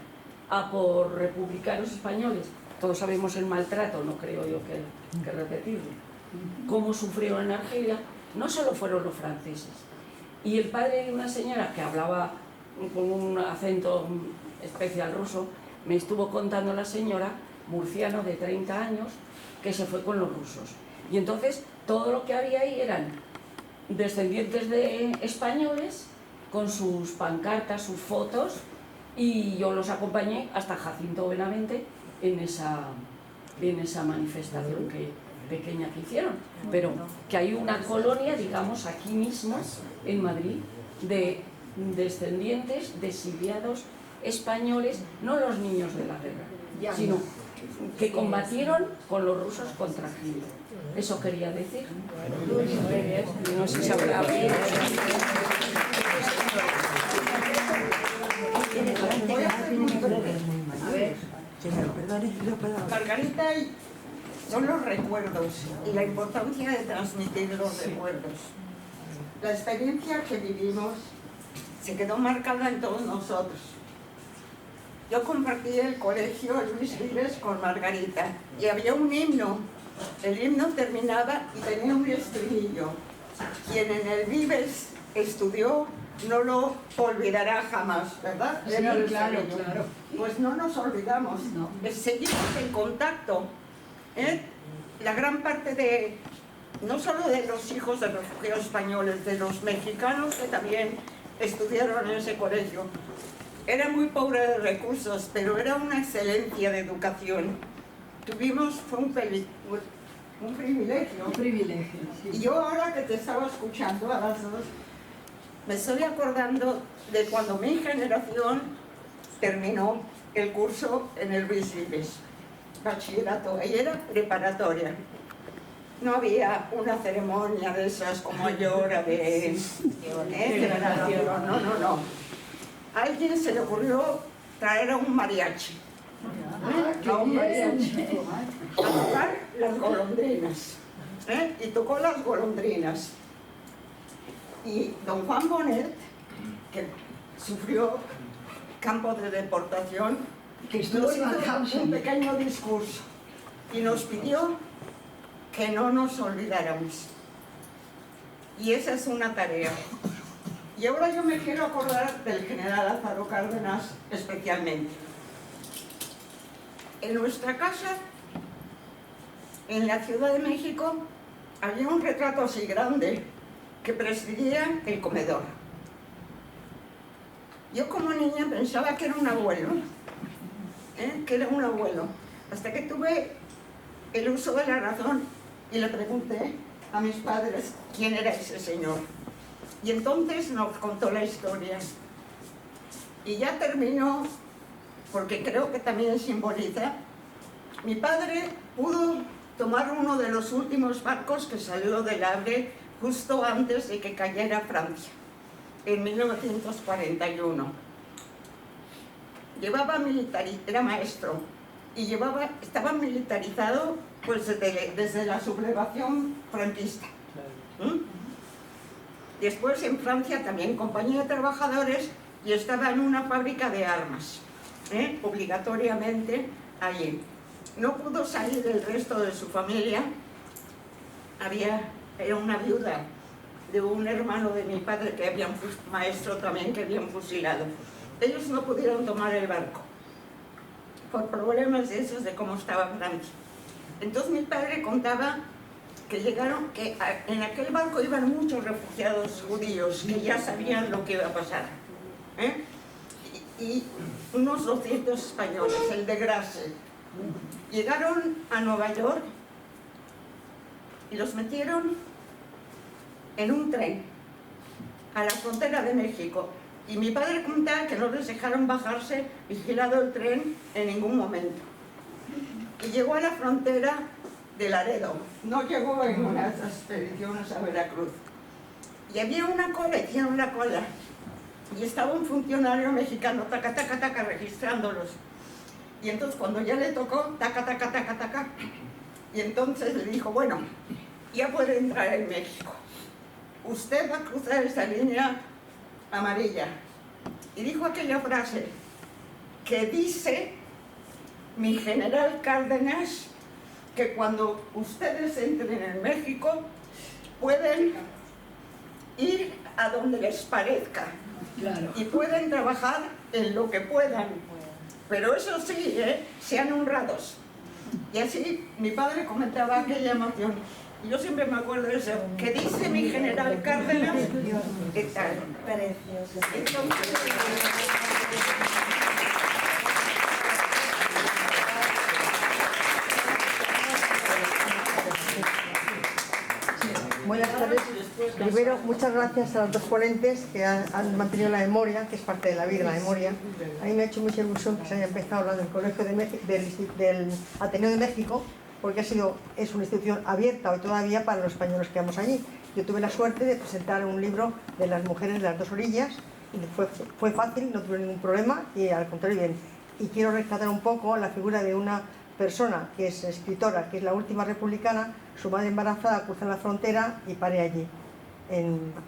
a por republicanos españoles. Todos sabemos el maltrato, no creo yo que repetirlo. Cómo sufrieron en Argelia. No solo fueron los franceses. Y el padre de una señora que hablaba con un acento especial ruso me estuvo contando la señora, murciano de 30 años, que se fue con los rusos. Y entonces todo lo que había ahí eran descendientes de españoles con sus pancartas, sus fotos, y yo los acompañé hasta Jacinto Benavente en esa manifestación pequeña que hicieron. Pero que hay una colonia, digamos, aquí mismo, en Madrid, de descendientes de exiliados españoles, no los niños de la guerra, sino que combatieron con los rusos contra Hitler. Eso quería decir. No sé si habrá... A ver, Margarita, son los recuerdos y la importancia de transmitir los recuerdos. La experiencia que vivimos se quedó marcada en todos nosotros. Yo compartí el colegio Luis Vives con Margarita y había un himno. El himno terminaba y tenía un estribillo. Quien en el Vives estudió no lo olvidará jamás, ¿verdad? Sí, claro, claro. Pues no nos olvidamos, No. Seguimos en contacto. La gran parte de, no solo de los hijos de refugiados españoles, de los mexicanos que también estudiaron en ese colegio. Era muy pobre de recursos, pero era una excelencia de educación. Fue un privilegio. Un privilegio, sí. Y yo ahora que te estaba escuchando a las dos, me estoy acordando de cuando mi generación terminó el curso en el Luis Vives, bachillerato, y era preparatoria. No había una ceremonia de esas como hay ahora de celebración, no. A alguien se le ocurrió traer a un mariachi. A un mariachi. A tocar las golondrinas. Y tocó las golondrinas. Y don Juan Bonet, que sufrió campo de deportación, Que estuvo nos en hizo Mauthausen. un pequeño discurso y nos pidió que no nos olvidáramos. Y esa es una tarea. Y ahora yo me quiero acordar del general Lázaro Cárdenas especialmente. En nuestra casa, en la Ciudad de México, había un retrato así grande que presidía el comedor. Yo como niña pensaba que era un abuelo, hasta que tuve el uso de la razón y le pregunté a mis padres quién era ese señor. Y entonces nos contó la historia. Y ya terminó, porque creo que también simboliza, mi padre pudo tomar uno de los últimos barcos que salió del Havre justo antes de que cayera Francia, en 1941. Era maestro y estaba militarizado pues desde la sublevación franquista. Después en Francia también compañía de trabajadores y estaba en una fábrica de armas, obligatoriamente allí. No pudo salir del resto de su familia. Era una viuda de un hermano de mi padre que maestro también que habían fusilado. Ellos no pudieron tomar el barco por problemas de esos de cómo estaba Francia. Entonces mi padre contaba que en aquel barco iban muchos refugiados judíos que ya sabían lo que iba a pasar. Y unos 200 españoles, el de Grasse. Llegaron a Nueva York y los metieron en un tren a la frontera de México. Y mi padre contaba que no les dejaron bajarse vigilado el tren en ningún momento. Y llegó a la frontera de Laredo, no llegó en una de esas expediciones a Veracruz. Y había una cola, hicieron una cola. Y estaba un funcionario mexicano, taca, taca, taca, registrándolos. Y entonces cuando ya le tocó, taca, taca, taca, taca, y entonces le dijo, bueno, ya puede entrar en México. Usted va a cruzar esa línea amarilla. Y dijo aquella frase que dice mi general Cárdenas, que cuando ustedes entren en México pueden ir a donde les parezca. Claro. Y pueden trabajar en lo que puedan, pero eso sí, sean honrados. Y así mi padre comentaba aquella emoción. Y yo siempre me acuerdo de eso, que dice mi general Cárdenas, ¿qué tal? Precioso. Buenas tardes. Primero, muchas gracias a los dos ponentes que han mantenido la memoria, que es parte de la vida, la memoria. A mí me ha hecho mucha ilusión que se haya empezado hablando del Colegio del Ateneo de México, porque es una institución abierta hoy todavía para los españoles que vamos allí. Yo tuve la suerte de presentar un libro de las mujeres de las dos orillas, y fue fácil, no tuve ningún problema, y al contrario bien. Y quiero rescatar un poco la figura de una persona que es escritora, que es la última republicana. Su madre embarazada cruza la frontera y pare allí,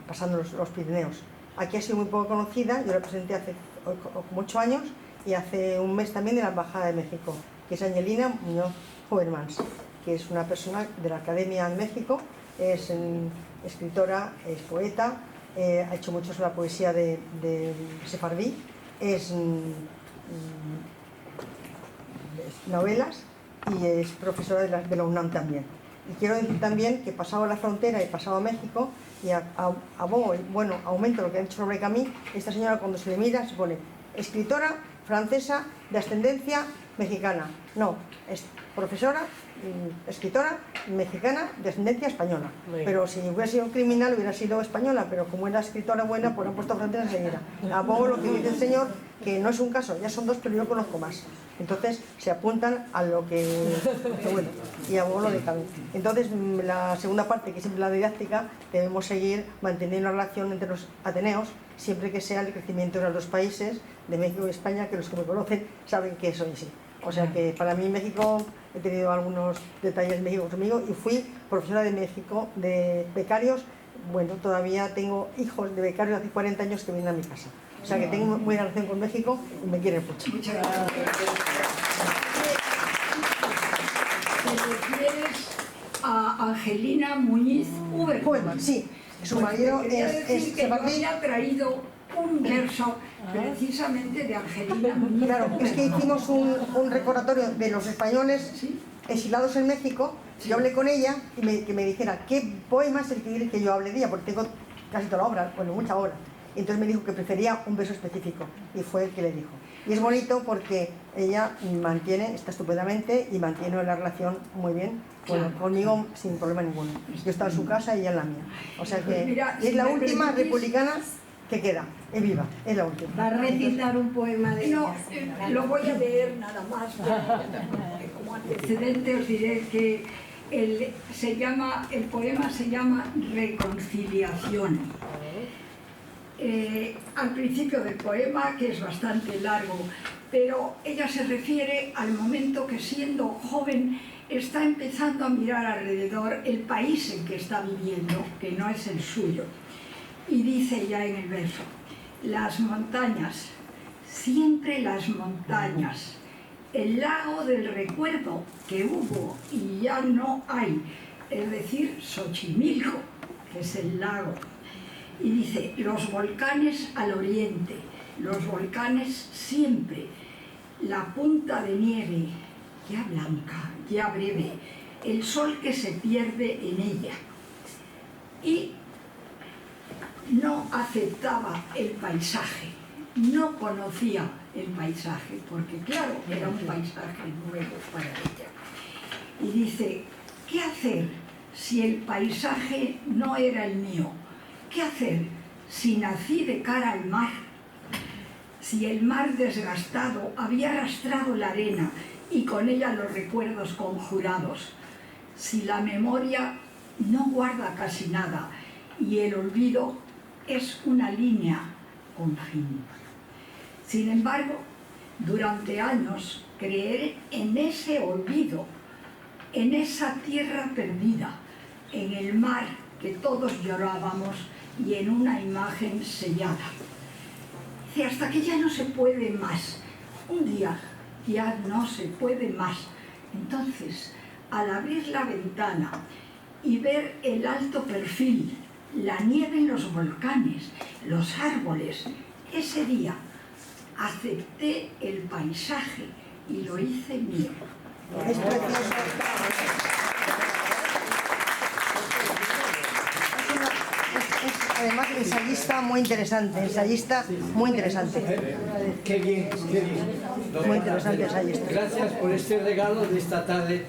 pasando los Pirineos. Aquí ha sido muy poco conocida, yo la presenté hace como 8 años y hace un mes también de la Embajada de México, que es Angelina Muñoz Hovermans, que es una persona de la Academia de México, es escritora, es poeta, ha hecho mucho sobre la poesía de sefardí, es novelas y es profesora de la UNAM también. Y quiero decir también que pasado la frontera y pasado a México, y aumento lo que han hecho sobre Camille, esta señora cuando se le mira se pone escritora francesa de ascendencia mexicana. No, es profesora, escritora mexicana de ascendencia española. Pero si hubiera sido criminal hubiera sido española, pero como era escritora buena, pues han puesto francesa enseguida. Abogo lo que dice el señor, que no es un caso, ya son dos, pero yo conozco más. Entonces se apuntan a lo que bueno, y abogo lo de cada uno. Entonces la segunda parte, que es siempre la didáctica, debemos seguir manteniendo la relación entre los ateneos, siempre que sea el crecimiento de los dos países, de México y España, que los que me conocen saben que soy así. O sea que para mí México, he tenido algunos detalles de México conmigo y fui profesora de México, de becarios. Bueno, todavía tengo hijos de becarios hace 40 años que vienen a mi casa. O sea que tengo muy buena relación con México y me quieren mucho. Muchas gracias. ¿Te refieres a Angelina Muñiz Hovermans? Sí, su marido es que yo había traído un verso precisamente de Angelina Muñiz. Claro, es que hicimos un recordatorio de los españoles exilados en México. Yo hablé con ella y que me dijera qué poema es el que quiere que yo hable de ella, porque tengo casi toda la obra, bueno, mucha obra. Y entonces me dijo que prefería un verso específico y fue el que le dijo. Y es bonito porque ella está estupendamente y mantiene la relación muy bien, bueno, conmigo sin problema ninguno. Yo estaba en su casa y ella en la mía. O sea que Mira, es la última republicana que queda, es viva, es la última. Va a recitar un poema de No, ella. lo voy a leer nada más. Como antecedente os diré que el poema se llama Reconciliación. Al principio del poema, que es bastante largo, pero ella se refiere al momento que siendo joven está empezando a mirar alrededor el país en que está viviendo, que no es el suyo. Y dice ya en el verso: las montañas, siempre las montañas, el lago del recuerdo que hubo y ya no hay, es decir, Xochimilco, que es el lago. Y dice, los volcanes al oriente, los volcanes siempre, la punta de nieve, ya blanca, ya breve, el sol que se pierde en ella. Y no aceptaba el paisaje, no conocía el paisaje, porque claro, era un paisaje nuevo para ella. Y dice, ¿qué hacer si el paisaje no era el mío? ¿Qué hacer si nací de cara al mar? Si el mar desgastado había arrastrado la arena y con ella los recuerdos conjurados. Si la memoria no guarda casi nada y el olvido es una línea con fin. Sin embargo, durante años creer en ese olvido, en esa tierra perdida, en el mar que todos llorábamos y en una imagen sellada. Dice, hasta que ya no se puede más. Un día ya no se puede más. Entonces, al abrir la ventana y ver el alto perfil, la nieve en los volcanes, los árboles, ese día acepté el paisaje y lo hice mío. Es precioso. Además, ensayista muy interesante, Qué bien. Muy interesante ensayista. Gracias por este regalo de esta tarde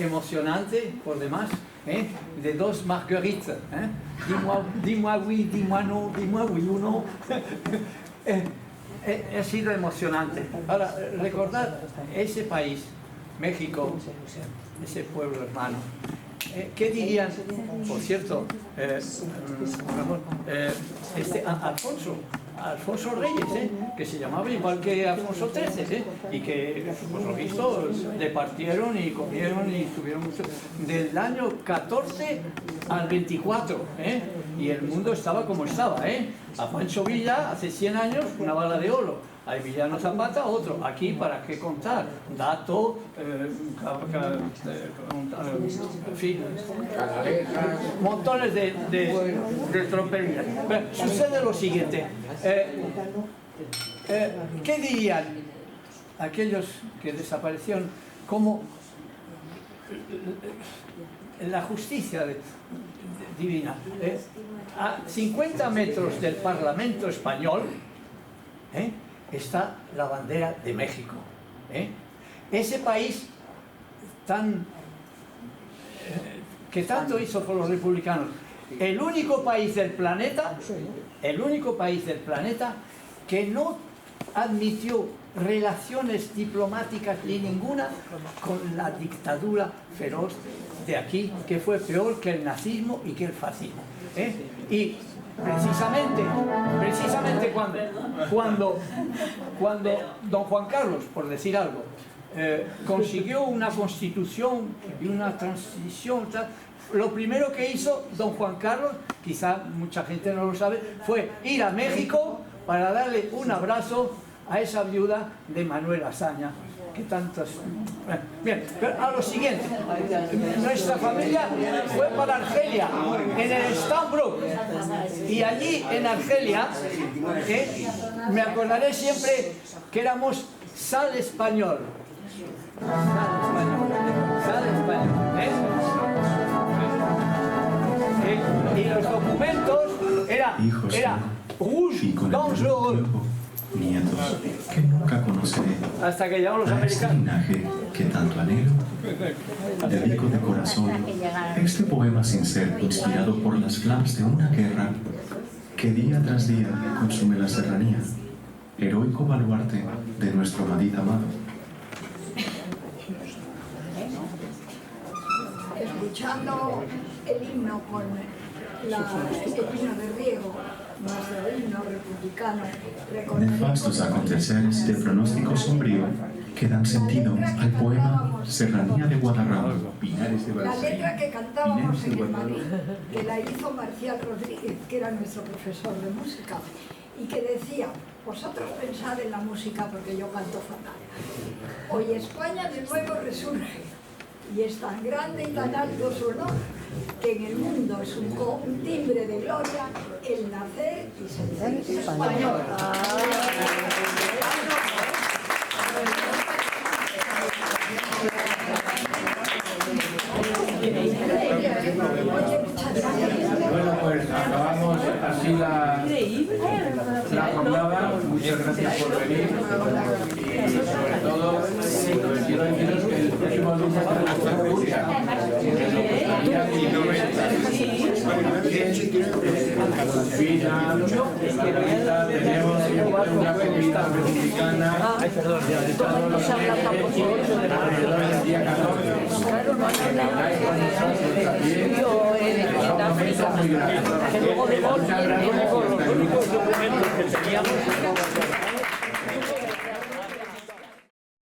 emocionante, por demás, de dos margueritas. Dis-moi oui, dis-moi no, dis-moi oui o no. Ha sido emocionante. Ahora, recordad ese país, México, ese pueblo hermano. ¿Qué dirían, por cierto, Alfonso Reyes, que se llamaba igual que Alfonso XIII, y que, por lo visto, departieron y comieron y tuvieron mucho, del año 14 al 24, y el mundo estaba como estaba, A Pancho Villa, hace 100 años, una bala de oro. A Emiliano Zapata, otro. Aquí, ¿para qué contar? Dato, en fin, montones de tropelías. Sucede lo siguiente. ¿Qué dirían aquellos que desaparecieron? Como la justicia divina. A 50 metros del Parlamento español, está la bandera de México. Ese país que tanto hizo por los republicanos, el único país del planeta que no admitió relaciones diplomáticas ni ninguna con la dictadura feroz de aquí, que fue peor que el nazismo y que el fascismo. Y precisamente cuando don Juan Carlos, por decir algo, consiguió una constitución y una transición, lo primero que hizo don Juan Carlos, quizá mucha gente no lo sabe, fue ir a México para darle un abrazo a esa viuda de Manuel Azaña, que tantos... Bien, pero a lo siguiente, nuestra familia fue para Argelia, en el Stambrook, y allí en Argelia, me acordaré siempre que éramos Sal Español. Sal Español, y los documentos era Rouge Dangereux. Nietos que nunca conoceré, hasta que llegaron los a este americanos. linaje que tanto anhelo, dedico de corazón este poema sincero inspirado por las flamas de una guerra que día tras día consume la serranía, heroico baluarte de nuestro Madrid amado. Escuchando el himno con el himno de Riego, nuestro himno republicano, Nefastos aconteceres de pronóstico sombrío que dan sentido al poema Serranía de Guadarrama. la letra que cantábamos en el Madrid, que la hizo Marcial Rodríguez, que era nuestro profesor de música, y que decía: vosotros pensad en la música porque yo canto fatal. Hoy España de nuevo resurge, y es tan grande y tan alto su honor, que en el mundo es un timbre de gloria el nacer y sentirse español. Bueno, pues acabamos así la jornada. Muchas gracias por venir y sobre todo lo que quiero deciros que el próximo lunes tenemos una pregunta que nos gustaría que tenemos una comida mexicana todos los meses alrededor del día 14. Que luego de gol, los únicos documentos que teníamos